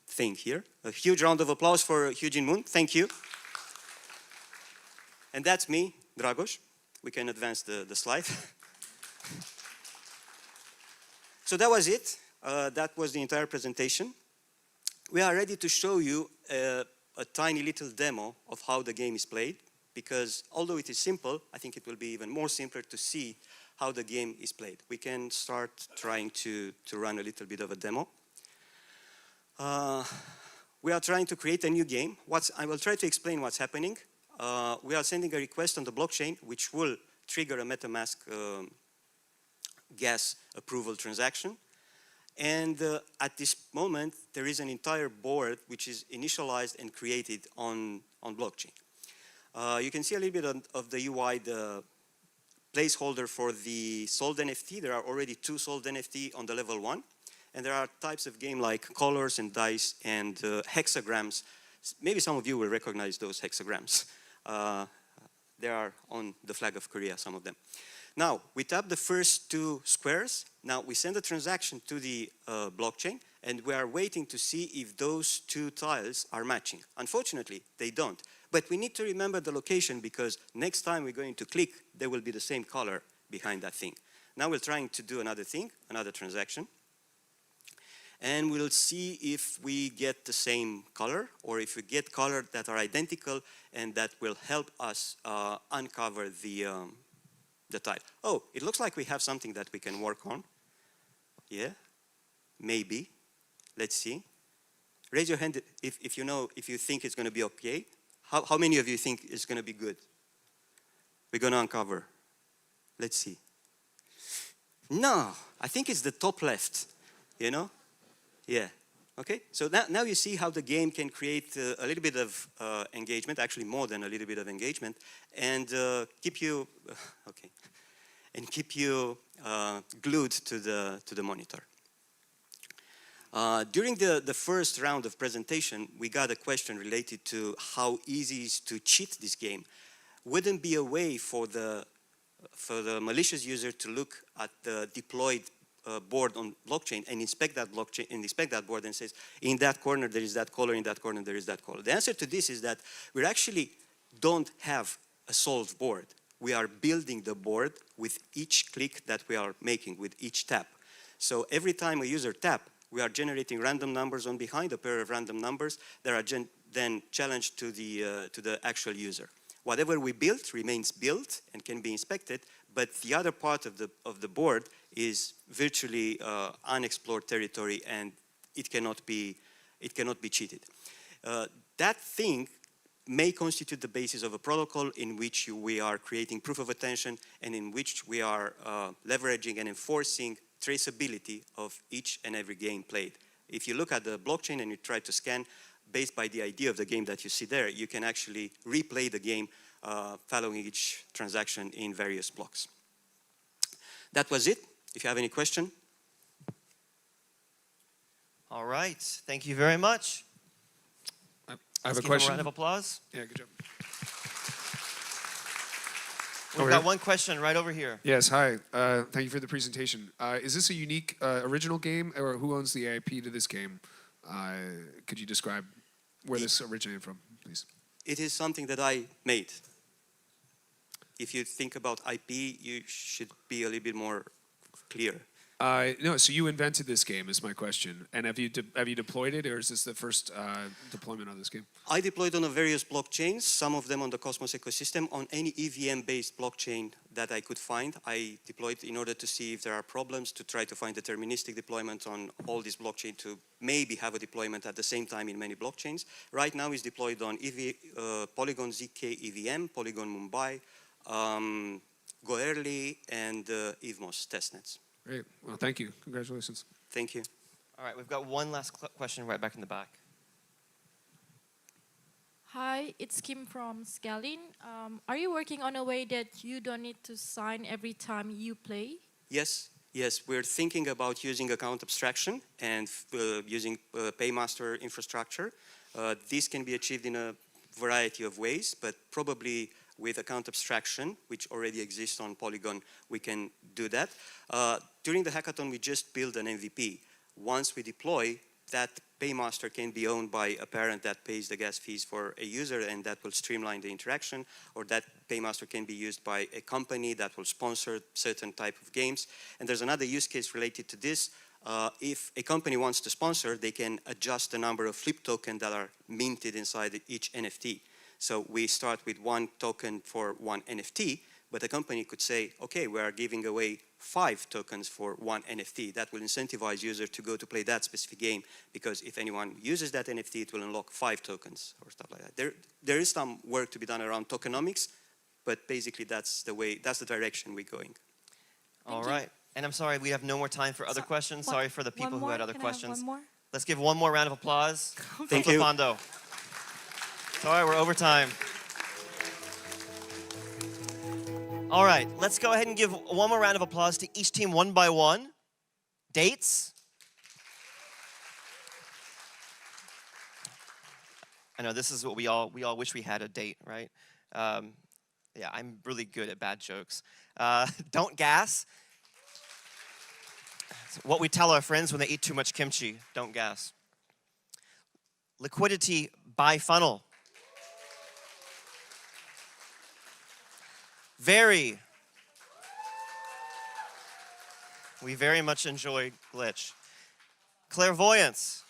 thing here. A huge round of applause for Hyunjin Moon. Thank you. And that's me, Dragos. We can advance the slide. So that was it. That was the entire presentation. We are ready to show you a tiny little demo of how the game is played, because although it is simple, I think it will be even more simpler to see how the game is played. We can start trying to run a little bit of a demo. We are trying to create a new game. I will try to explain what's happening. We are sending a request on the blockchain, which will trigger a MetaMask gas approval transaction. And at this moment, there is an entire board which is initialized and created on blockchain. You can see a little bit of the UI, the placeholder for the sold NFT. There are already 2 sold NFT on the level 1. And there are types of game like colors and dice and hexagrams. Maybe some of you will recognize those hexagrams. They are on the flag of Korea, some of them. Now, we tap the first 2 squares. Now, we send a transaction to the blockchain, and we are waiting to see if those two tiles are matching. Unfortunately, they don't. But we need to remember the location because next time we're going to click, there will be the same color behind that thing. Now we're trying to do another thing, another transaction. And we'll see if we get the same color or if we get colors that are identical and that will help us uncover the tile. Oh, it looks like we have something that we can work on. Yeah, maybe. Let's see. Raise your hand if you know, if you think it's going to be okay. How many of you think it's going to be good? We're going to uncover. Let's see. No, I think it's the top left, you know? Yeah, okay. So now you see how the game can create a little bit of engagement, actually more than a little bit of engagement, and keep you, okay, and keep you glued to the monitor. During the first round of presentation, we got a question related to how easy it is to cheat this game. Wouldn't be a way for the malicious user to look at the deployed board on blockchain and inspect that blockchain and inspect that board and says, in that corner there is that color, in that corner there is that color. The answer to this is that we actually don't have a solved board. We are building the board with each click that we are making, with each tap. So every time a user tap, we are generating random numbers on behind, a pair of random numbers that are then challenged to the actual user. Whatever we built remains built and can be inspected, but the other part of the board is virtually unexplored territory and it cannot be cheated. That thing may constitute the basis of a protocol in which we are creating proof of attention and in which we are leveraging and enforcing traceability of each and every game played. If you look at the blockchain and you try to scan, based by the idea of the game that you see there, you can actually replay the game following each transaction in various blocks. That was it. If you have any question. All right, thank you very much. I have Let's a give question. him a round of applause. Yeah, good job. We've got one question right over here. Yes, hi. Thank you for the presentation. Is this a unique original game, or who owns the IP to this game? Could you describe where this originated from, please? It is something that I made. If you think about IP, you should be a little bit more clear. No, so you invented this game is my question. And have you deployed it, or is this the first deployment of this game? I deployed on various blockchains, some of them on the Cosmos ecosystem. On any EVM-based blockchain that I could find, I deployed in order to see if there are problems, to try to find deterministic deployment on all these blockchains, to maybe have a deployment at the same time in many blockchains. Right now it's deployed on Polygon ZK EVM, Polygon Mumbai, Goerli, and Evmos testnets. Great. Well, thank you. Congratulations. Thank you. All right, we've got one last question right back in the back. Hi, it's Kim from Scalin. Are you working on a way that you don't need to sign every time you play? Yes, we're thinking about using account abstraction and using paymaster infrastructure. This can be achieved in a variety of ways, but probably with account abstraction, which already exists on Polygon, we can do that. During the hackathon, we just built an MVP. Once we deploy, that paymaster can be owned by a parent that pays the gas fees for a user, and that will streamline the interaction, or that paymaster can be used by a company that will sponsor certain type of games. And there's another use case related to this. If a company wants to sponsor, they can adjust the number of flip tokens that are minted inside each NFT. So we start with one token for one NFT, but a company could say, okay, we are giving away 5 tokens for one NFT. That will incentivize users to go to play that specific game, because if anyone uses that NFT, it will unlock 5 tokens or stuff like that. There is some work to be done around tokenomics, but basically that's the direction we're going. All right. And I'm sorry, we have no more time for other questions. Sorry for the people who had other questions. One more? Let's give one more round of applause. Thank you. Fondo. Sorry, we're over time. All right, let's go ahead and give one more round of applause to each team one by one. Dates? I know this is what we all wish we had a date, right? Yeah, I'm really good at bad jokes. Don't gas. It's what we tell our friends when they eat too much kimchi, don't gas. Liquidity by funnel. We very much enjoy Glitch. Clairvoyance.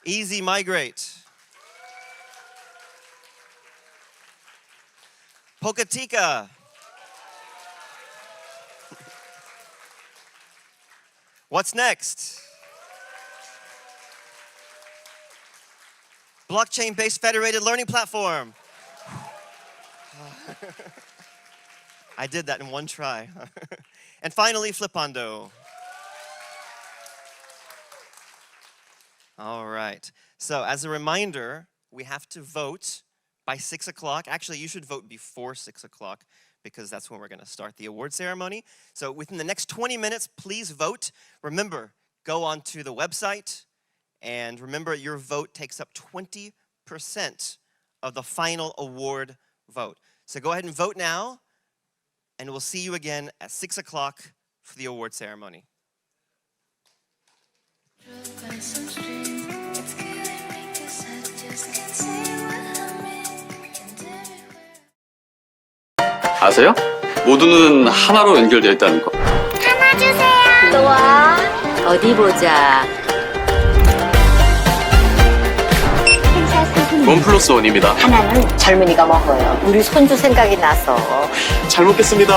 Easy migrate. Pokatika. What's next? Blockchain-based federated learning platform. I did that in one try. And finally, Flipando. All right. So as a reminder, we have to vote by 6 o'clock. Actually, you should vote before 6 o'clock because that's when we're going to start the award ceremony. So within the next 20 minutes, please vote. Remember, go onto the website, and remember your vote takes up 20% of the final award vote. So go ahead and vote now, and we'll see you again at 6 o'clock for the award ceremony. 아세요? 모두는 하나로 연결되어 있다는 거. 하나 주세요. 또 와. 어디 보자. 원 플러스 원입니다. 하나는 젊은이가 먹어요. 우리 손주 생각이 나서. 잘 먹겠습니다.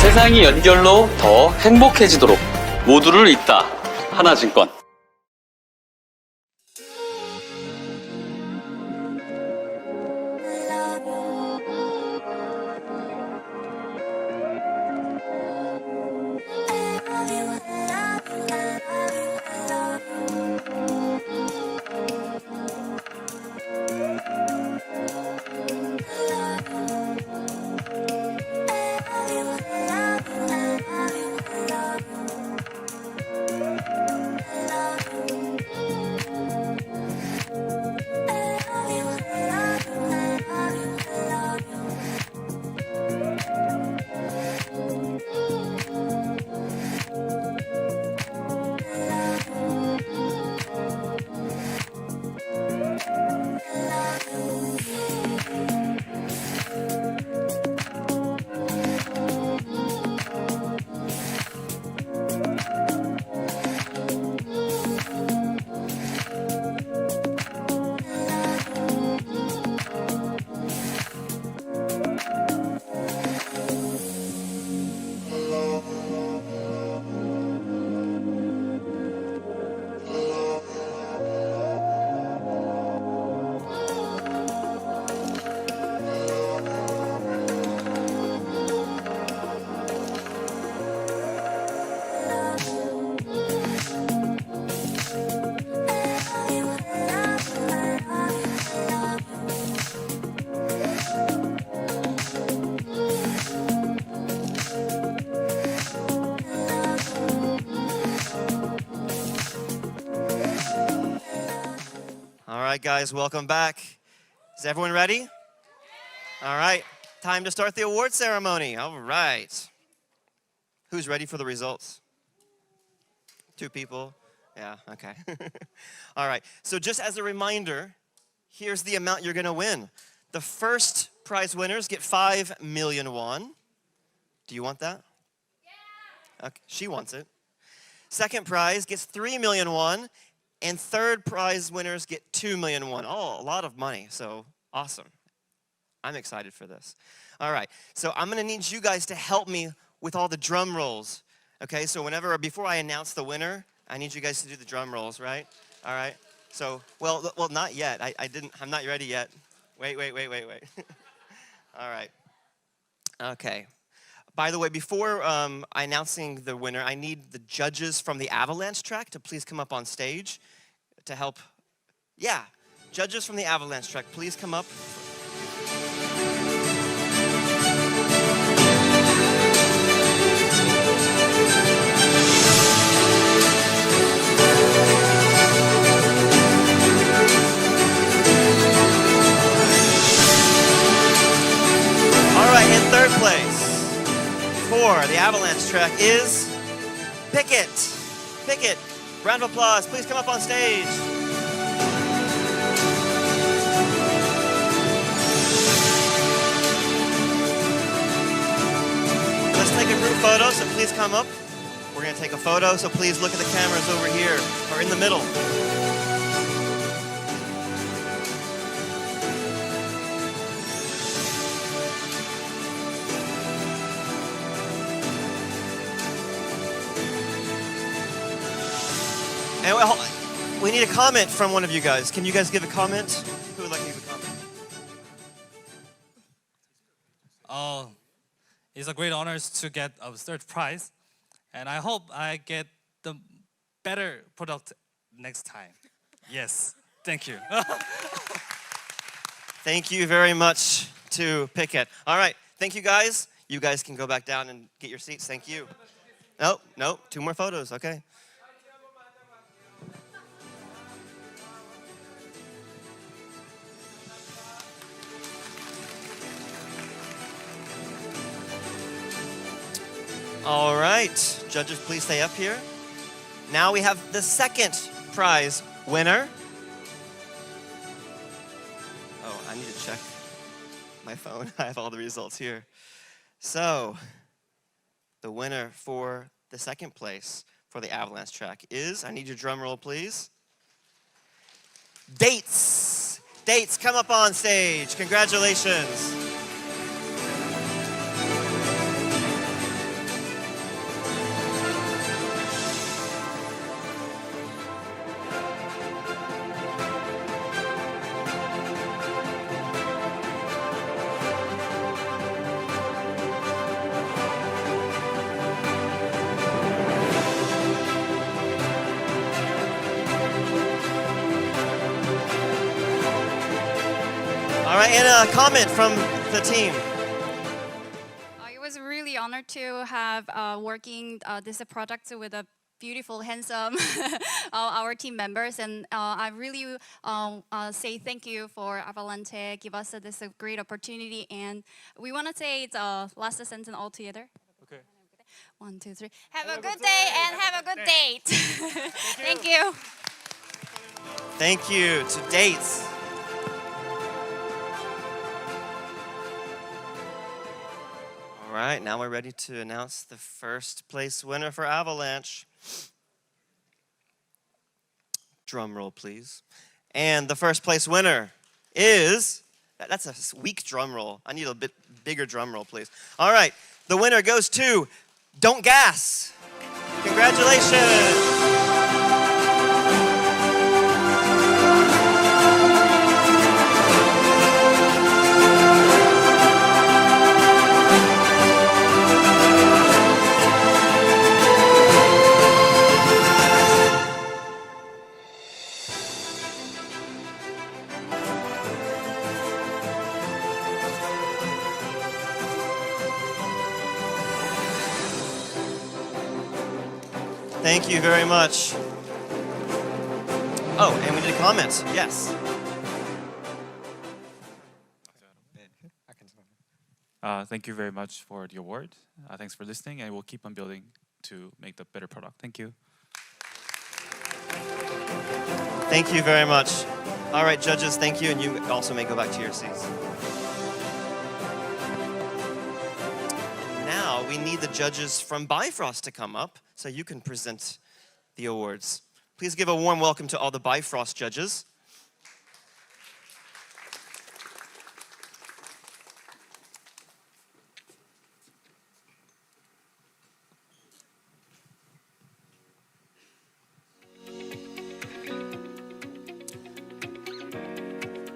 세상이 연결로 더 행복해지도록 모두를 잇다. 하나증권. All right, guys, welcome back. Is everyone ready? All right, time to start the award ceremony. All right. Who's ready for the results? 2 people? Yeah, okay. All right, so just as a reminder, here's the amount you're gonna win. The first prize winners get 5 million won. Do you want that? Yeah. Okay, she wants it. Second prize gets 3 million won. And third prize winners get 2 million won. Oh, a lot of money, so awesome. I'm excited for this. All right, so I'm gonna need you guys to help me with all the drum rolls. Okay, so before I announce the winner, I need you guys to do the drum rolls, right? All right, so, well, not yet. I'm not ready yet. Wait. All right, okay. By the way, before announcing the winner, I need the judges from the Avalanche track to please come up on stage to help. Yeah, judges from the Avalanche track, please come up. track is Picket. Picket, round of applause. Please come up on stage. Let's take a group photo, so please come up. We're going to take a photo, so please look at the cameras over here, or in the middle. And we need a comment from one of you guys. Can you guys give a comment? Who would like to give a comment? Oh, it's a great honor to get a third prize, and I hope I get the better product next time. Yes, thank you. Thank you very much to Picket. All right, thank you guys. You guys can go back down and get your seats. Thank you. No, 2 more photos, okay. All right, judges, please stay up here. Now we have the second prize winner. Oh, I need to check my phone. I have all the results here. So, the winner for the second place for the Avalanche track is, I need your drum roll, please. Dates. Dates, come up on stage. Congratulations. All right, and a comment from the team. It was really honored to have working this project with a beautiful, handsome our team members, and I really say thank you for Avalanche give us this great opportunity, and we want to say it's last sentence all together. Okay. 1, 2, 3. Have a good day and have a good date. Thank you. Thank you to Dates. All right, now we're ready to announce the first place winner for Avalanche. Drum roll, please. And the first place winner is, that's a weak drum roll. I need a bit bigger drum roll, please. All right, the winner goes to Don't Gas. Congratulations. Thank you very much. Oh, and we need a comment. Yes. Thank you very much for the award. Thanks for listening, and we'll keep on building to make the better product. Thank you. Thank you very much. All right, judges, thank you, and you also may go back to your seats. Now we need the judges from Bifrost to come up so you can present the awards. Please give a warm welcome to all the Bifrost judges.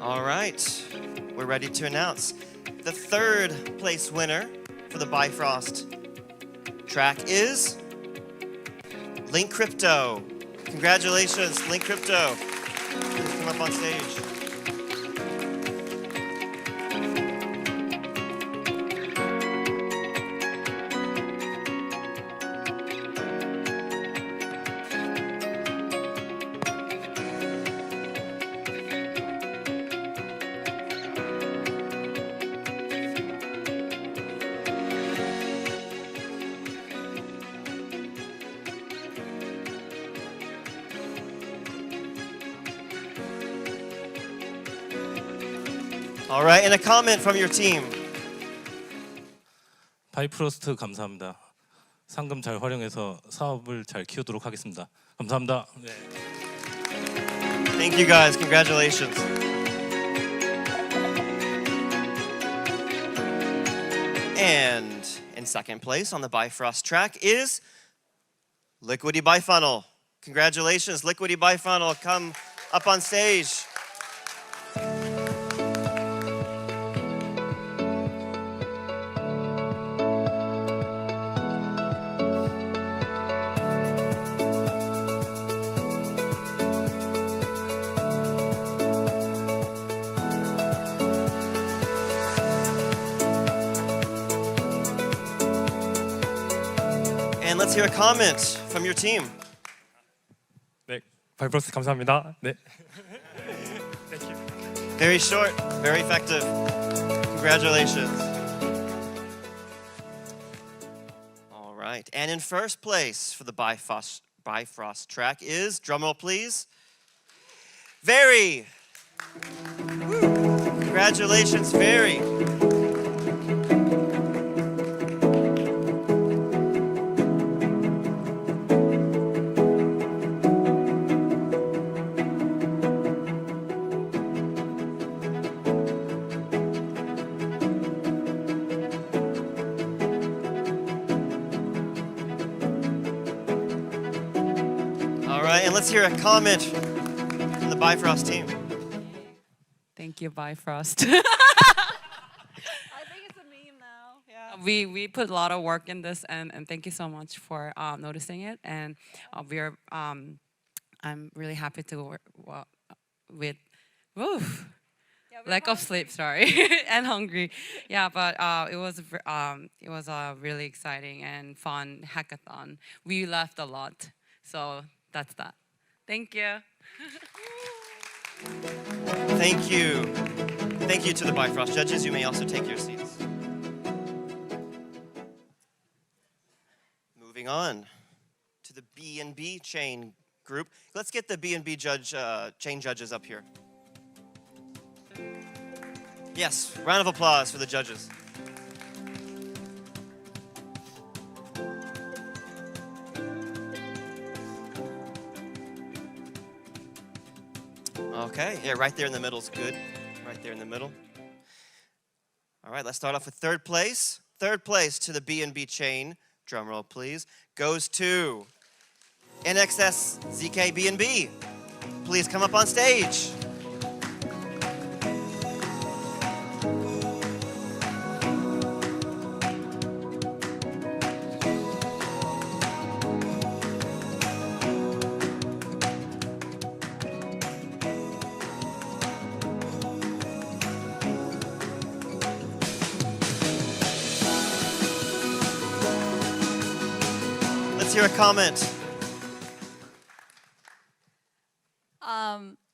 All right, we're ready to announce the third place winner for the Bifrost track is Link Crypto. Congratulations, Link Crypto. Please come up on stage. All right, and a comment from your team. 바이프로스트 감사합니다. 상금 잘 활용해서 사업을 잘 키우도록 하겠습니다. 감사합니다. 네. Thank you guys. Congratulations. And in second place on the Bifrost track is Liquidy Bifunnel. Congratulations, Liquidy Bifunnel. Come up on stage. And let's hear a comment from your team. 네, 바이프로스 감사합니다. 네. Thank you. Very short, very effective. Congratulations. All right, and in first place for the Bifrost track is, drumroll please, Very. Congratulations, Very. All right, and let's hear a comment from the Bifrost team. Thank you, Bifrost. We put a lot of work in this, and thank you so much for noticing it. And I'm really happy to work with. Oof. Lack of sleep, sorry, and hungry. Yeah, but it was a really exciting and fun hackathon. We laughed a lot, so that's that. Thank you. Thank you. Thank you to the Bifrost judges. You may also take your seats. Moving on to the B&B chain group. Let's get the B&B chain judges up here. Yes, round of applause for the judges. Okay, yeah, right there in the middle is good. Right there in the middle. All right, let's start off with third place. Third place to the B&B chain, drum roll please, goes to NXS ZK B&B. Please come up on stage. Let's hear a comment.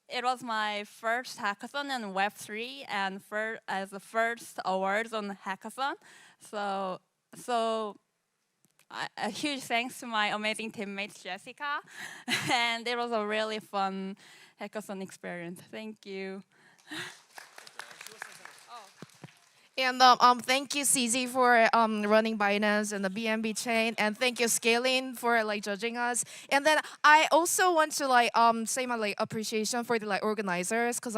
It was my first hackathon in Web3 and as the first awards on hackathon. So a huge thanks to my amazing teammate Jessica, and it was a really fun hackathon experience. Thank you. And thank you, CZ, for running Binance and the BNB chain, and thank you, Scaling, for judging us. And then I also want to say my appreciation for the organizers, because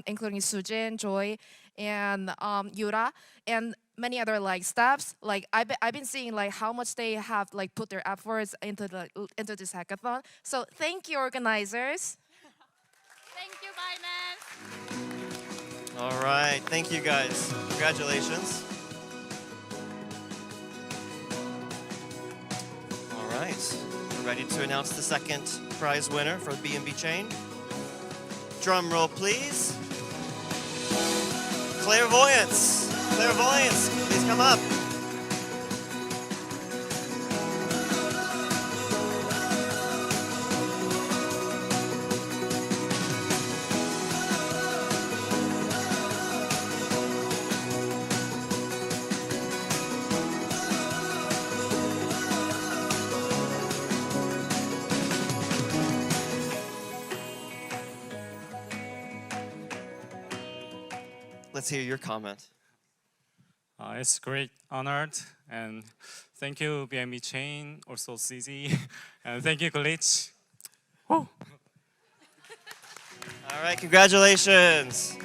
including Sujin, Joy, and Yura, and many other staffs. I've been seeing how much they have put their efforts into this hackathon. So thank you, organizers. Thank you, Binance. All right, thank you guys. Congratulations. All right, we're ready to announce the second prize winner for B&B Chain. Drum roll, please. Clairvoyance. Clairvoyance, please come up. let's hear your comment. It's great honored, and thank you BNB Chain, also CZ, and thank you Glitch. All right, congratulations.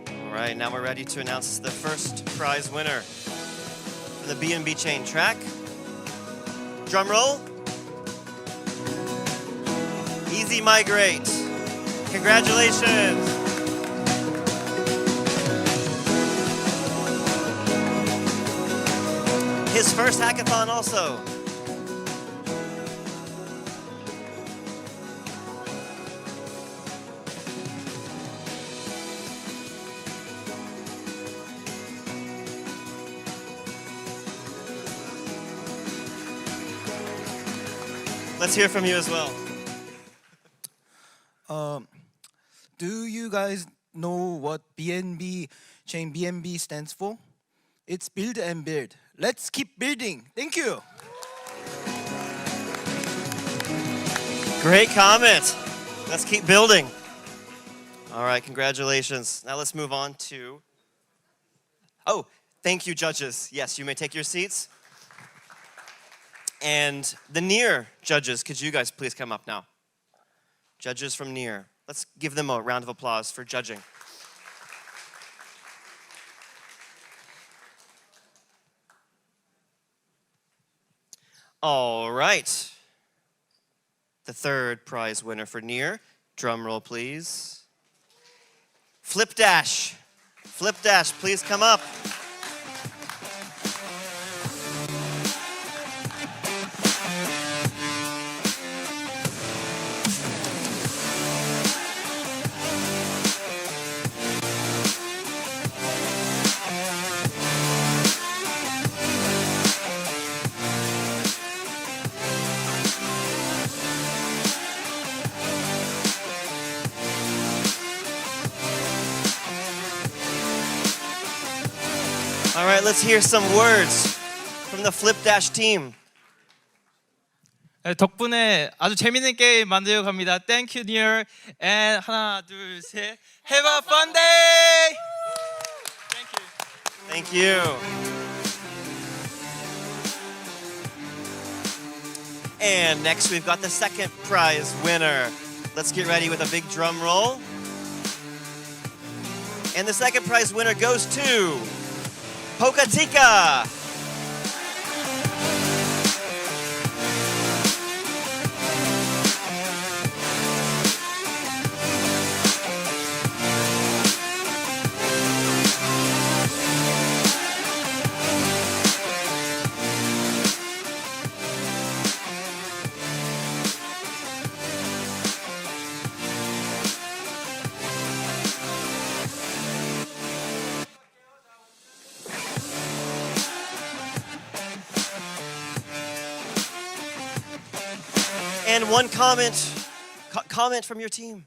All right, now we're ready to announce the first prize winner for the BNB Chain track. Drum roll. Easy Migrate. Congratulations. His first hackathon also. Let's hear from you as well. Do you guys know what BNB chain BNB stands for? It's build and build. Let's keep building. Thank you. Great comment. Let's keep building. All right, congratulations. Now let's move on to... Oh, thank you, judges. Yes, you may take your seats. And the NEAR judges, could you guys please come up now? Judges from NEAR. Let's give them a round of applause for judging. All right. The third prize winner for NEAR. Drum roll, please. Flipdash. Flipdash, please come up. All right, let's hear some words from the Flipdash team. 덕분에 아주 재밌는 게임 만들어 갑니다. Thank you, Near. And 하나, 둘, 셋. Have a fun day! Thank you. And next we've got the second prize winner. Let's get ready with a big drum roll. And the second prize winner goes to Pokatika. And one comment from your team.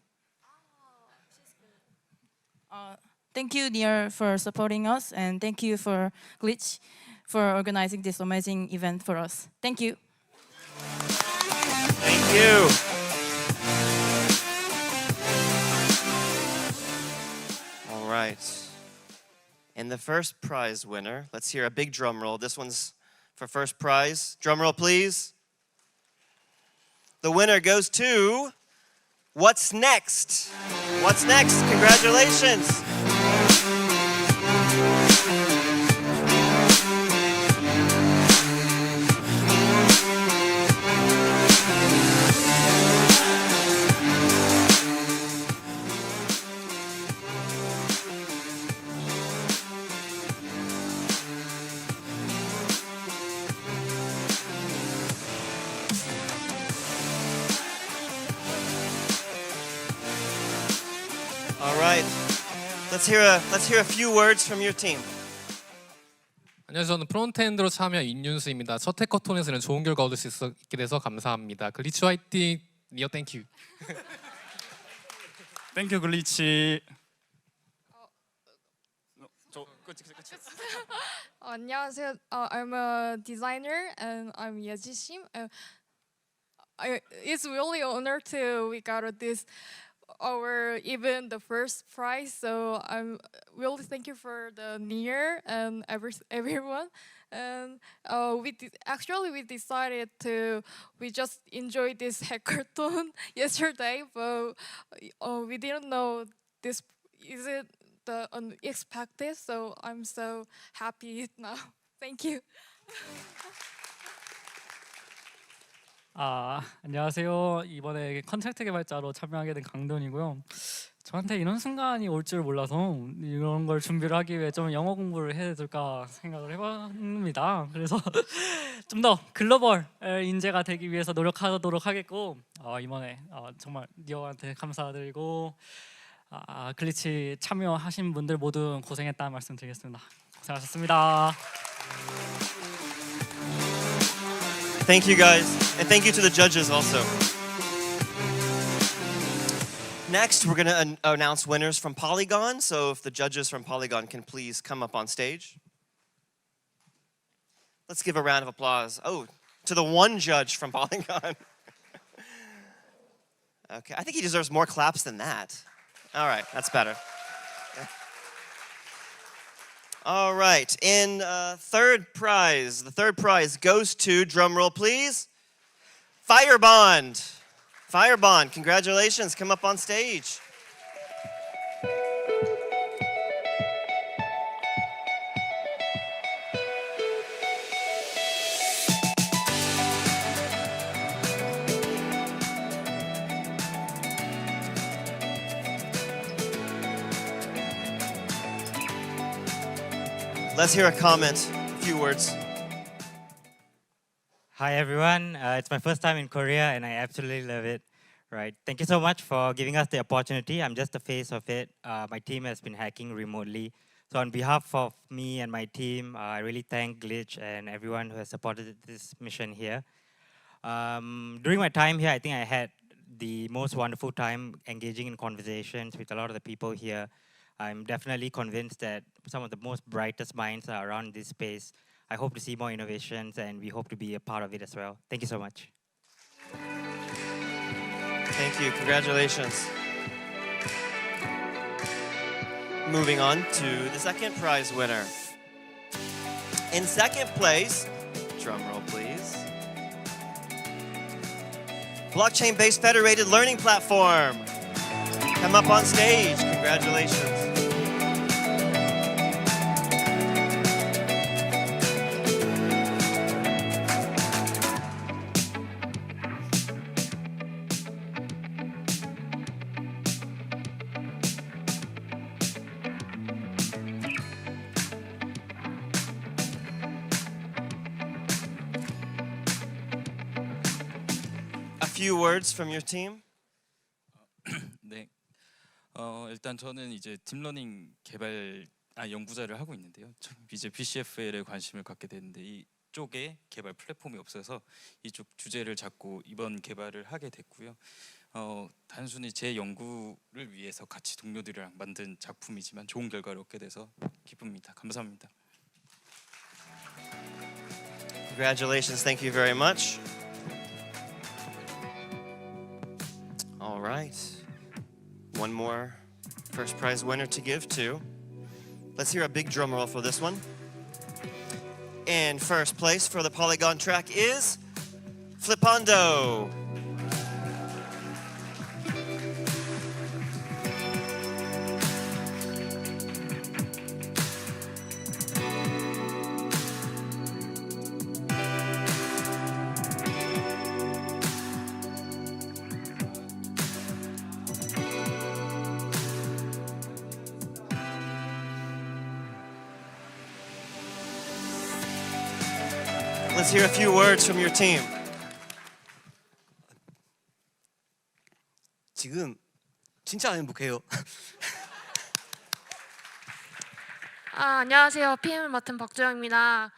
Thank you, Near, for supporting us, and thank you for Glitch for organizing this amazing event for us. Thank you. Thank you. All right. And the first prize winner, let's hear a big drum roll. This one's for first prize. Drum roll, please. The winner goes to What's Next? What's Next? Congratulations. All right. Let's hear a few words from your team. 안녕하세요. 저는 프론트엔드로 참여 인윤수입니다. 첫 해커톤에서는 좋은 결과 얻을 수 있게 돼서 감사합니다. 글리치 화이팅! 니어 땡큐. 땡큐 글리치. 안녕하세요. I'm a designer and I'm Yeji-sim. It's really an honor to we got this our even the first prize. So I'm really thank you for the Nier and everyone. And actually we decided to we just enjoyed this hackathon yesterday, but we didn't know this is it the unexpected. So I'm so happy now. Thank you. 안녕하세요. 이번에 컨텐츠 개발자로 참여하게 된 강돈이고요. 저한테 이런 순간이 올 줄 몰라서 이런 걸 준비를 하기 위해 좀 영어 공부를 해야 될까 생각을 해봅니다. 그래서 좀 더 글로벌 인재가 되기 위해서 노력하도록 하겠고 이번에 정말 니어한테 감사드리고 글리치 참여하신 분들 모두 고생했다는 말씀 드리겠습니다. 고생하셨습니다. Thank you guys, and thank you to the judges also. Next, we're going to announce winners from Polygon, so if the judges from Polygon can please come up on stage. Let's give a round of applause. Oh, to the one judge from Polygon. Okay, I think he deserves more claps than that. All right, that's better. All right, in third prize, the third prize goes to, drumroll please, Firebond. Firebond, congratulations, come up on stage. Let's hear a comment, a few words. Hi everyone, it's my first time in Korea and I absolutely love it. Right, thank you so much for giving us the opportunity. I'm just the face of it. My team has been hacking remotely. So on behalf of me and my team, I really thank Glitch and everyone who has supported this mission here. During my time here, I think I had the most wonderful time engaging in conversations with a lot of the people here. I'm definitely convinced that some of the most brightest minds are around this space. I hope to see more innovations and we hope to be a part of it as well. Thank you so much. Thank you, congratulations. Moving on to the second prize winner. In second place, drum roll please, blockchain-based federated learning platform. Come up on stage, congratulations. A few words from your team. 네. 일단 저는 이제 딥러닝 연구자를 하고 있는데요. 이제 BCFL에 관심을 갖게 됐는데 이쪽에 개발 플랫폼이 없어서 이쪽 주제를 잡고 이번 개발을 하게 됐고요. 단순히 제 연구를 위해서 같이 동료들이랑 만든 작품이지만 좋은 결과를 얻게 돼서 기쁩니다. 감사합니다. Congratulations, thank you very much. All right, one more first prize winner to give to. Let's hear a big drum roll for this one. In first place for the Polygon track is Flipando. Let's hear a few words from your team. 지금 진짜 행복해요. 안녕하세요. PM을 맡은 박주영입니다.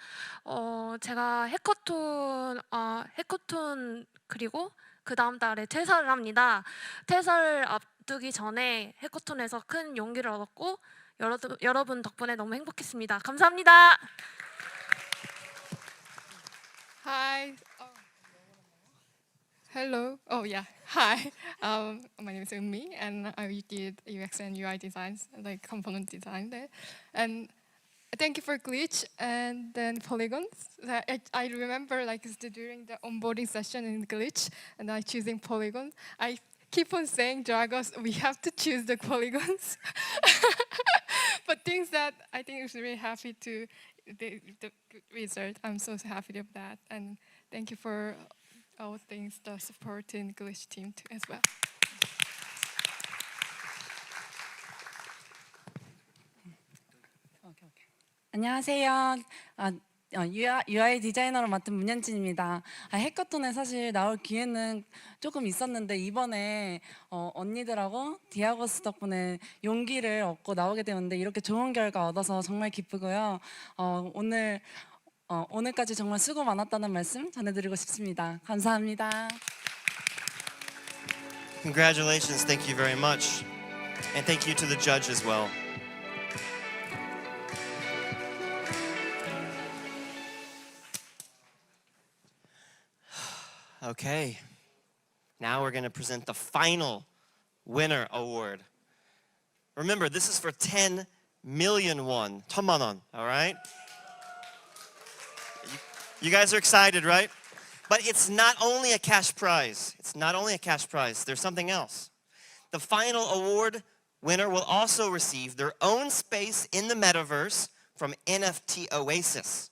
제가 해커톤 그리고 그 다음 달에 퇴사를 합니다. 퇴사를 앞두기 전에 해커톤에서 큰 용기를 얻었고 여러분 덕분에 너무 행복했습니다. 감사합니다. Hi. Hello. Oh yeah. Hi. My name is Eunmi, and I did UX and UI designs, like component design there. And thank you for Glitch and then polygons. I remember like during the onboarding session in Glitch, and I choosing polygons. I keep on saying Dragos, we have to choose the polygons. But things that I think is really happy to the result. I'm so happy of that, and thank you for all things the support in Glitch team too as well. 안녕하세요. UI 디자이너로 맡은 문현진입니다. 해커톤에 사실 나올 기회는 조금 있었는데 이번에 언니들하고 디아고스 덕분에 용기를 얻고 나오게 되었는데 이렇게 좋은 결과 얻어서 정말 기쁘고요. 오늘까지 정말 수고 많았다는 말씀 전해드리고 싶습니다. 감사합니다. Congratulations, thank you very much. And thank you to the judge as well. Okay, now we're going to present the final winner award. Remember, this is for 10 million won, 1,000,000 won, all right? You guys are excited, right? But it's not only a cash prize. It's not only a cash prize. There's something else. The final award winner will also receive their own space in the metaverse from NFT Oasis.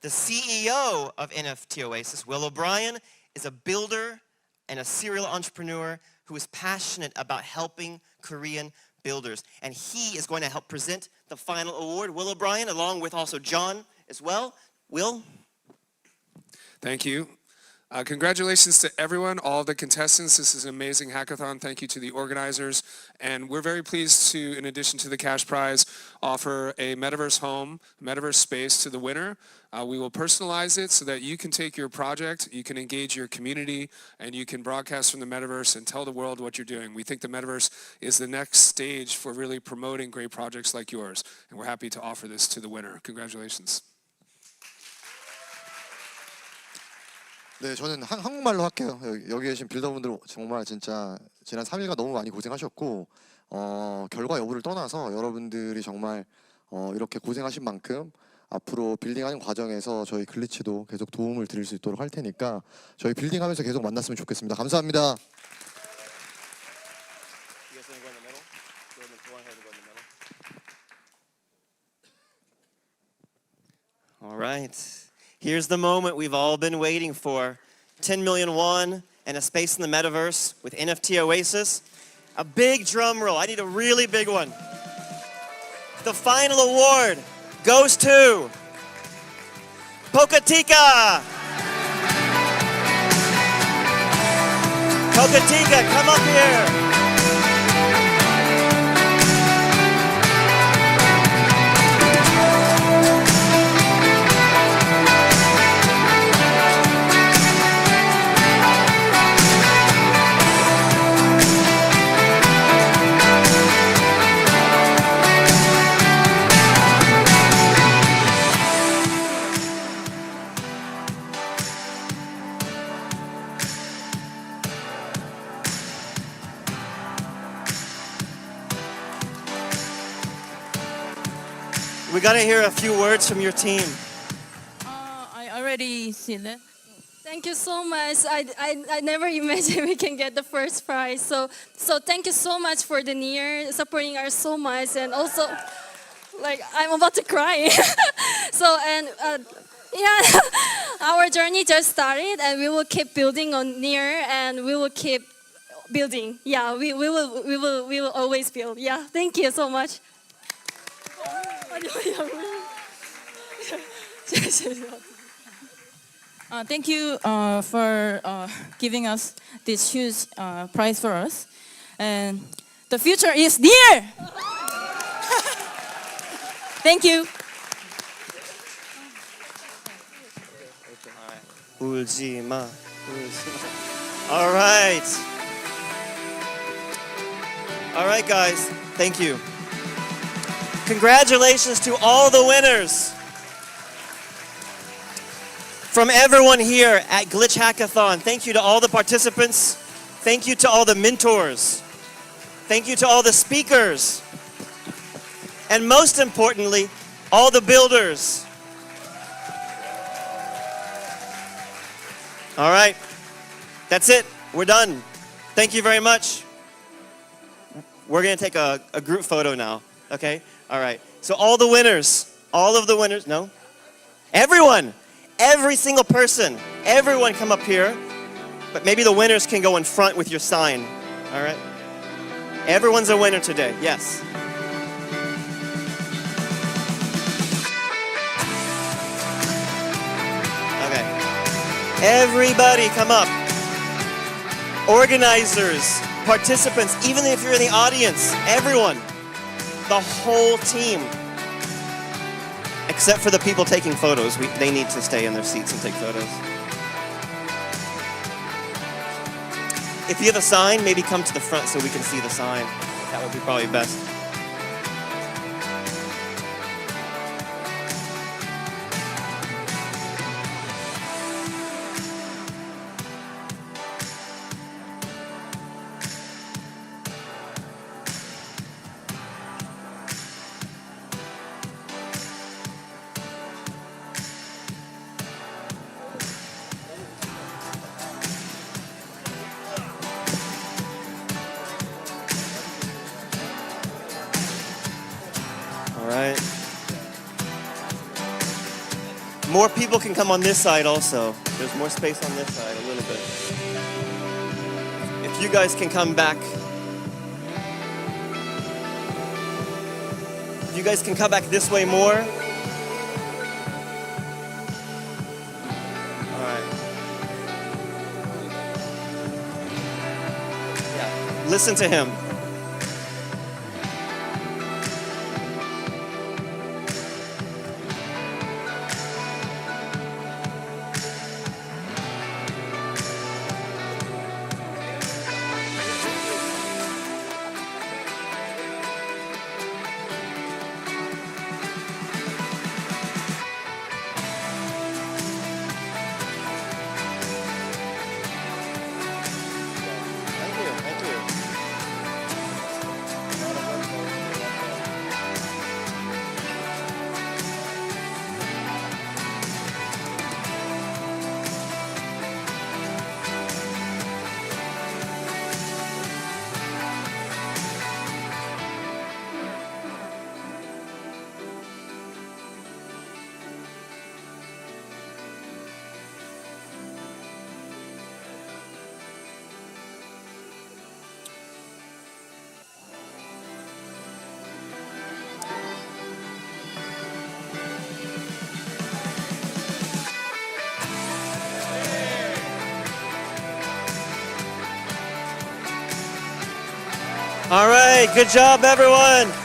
The CEO of NFT Oasis, Will O'Brien, is a builder and a serial entrepreneur who is passionate about helping Korean builders. And he is going to help present the final award. Will O'Brien, along with also John as well. Will? Thank you. Congratulations to everyone, all the contestants. This is an amazing hackathon. Thank you to the organizers. And we're very pleased to, in addition to the cash prize, offer a metaverse home, metaverse space to the winner. We will personalize it so that you can take your project, you can engage your community, and you can broadcast from the metaverse and tell the world what you're doing. We think the metaverse is the next stage for really promoting great projects like yours. And we're happy to offer this to the winner. Congratulations. 네, 저는 한국말로 할게요. 여기 계신 빌더분들 정말 진짜 지난 3일간 너무 많이 고생하셨고 결과 여부를 떠나서 여러분들이 정말 이렇게 고생하신 만큼 앞으로 빌딩하는 과정에서 저희 글리치도 계속 도움을 드릴 수 있도록 할 테니까 저희 빌딩하면서 계속 만났으면 좋겠습니다. 감사합니다. All right. Here's the moment we've all been waiting for. 10 million won and a space in the metaverse with NFT Oasis. A big drum roll. I need a really big one. The final award goes to Pocatica. Pocatica, come up here. We gotta hear a few words from your team. I already see that. Thank you so much. I never imagined we can get the first prize. So thank you so much for the NEAR supporting us so much, and also like I'm about to cry. Yeah, our journey just started, and we will keep building on NEAR, and we will keep building. Yeah, we will always build. Yeah, thank you so much. Thank you for giving us this huge prize for us. And the future is near! Thank you. 울지 마. All right. All right, guys. Thank you. Congratulations to all the winners. From everyone here at Glitch Hackathon, thank you to all the participants. Thank you to all the mentors. Thank you to all the speakers. And most importantly, all the builders. All right, that's it. We're done. Thank you very much. We're gonna take a group photo now, okay? All right, so all the winners, all of the winners, no? Everyone, every single person, everyone come up here, but maybe the winners can go in front with your sign, all right? Everyone's a winner today, yes. Okay, everybody come up. Organizers, participants, even if you're in the audience, everyone, the whole team. Except for the people taking photos, they need to stay in their seats and take photos. If you have a sign, maybe come to the front so we can see the sign. That would be probably best. All right. More people can come on this side also. There's more space on this side a little bit. If you guys can come back. If you guys can come back this way more. All right. Yeah, listen to him. All right, good job, everyone.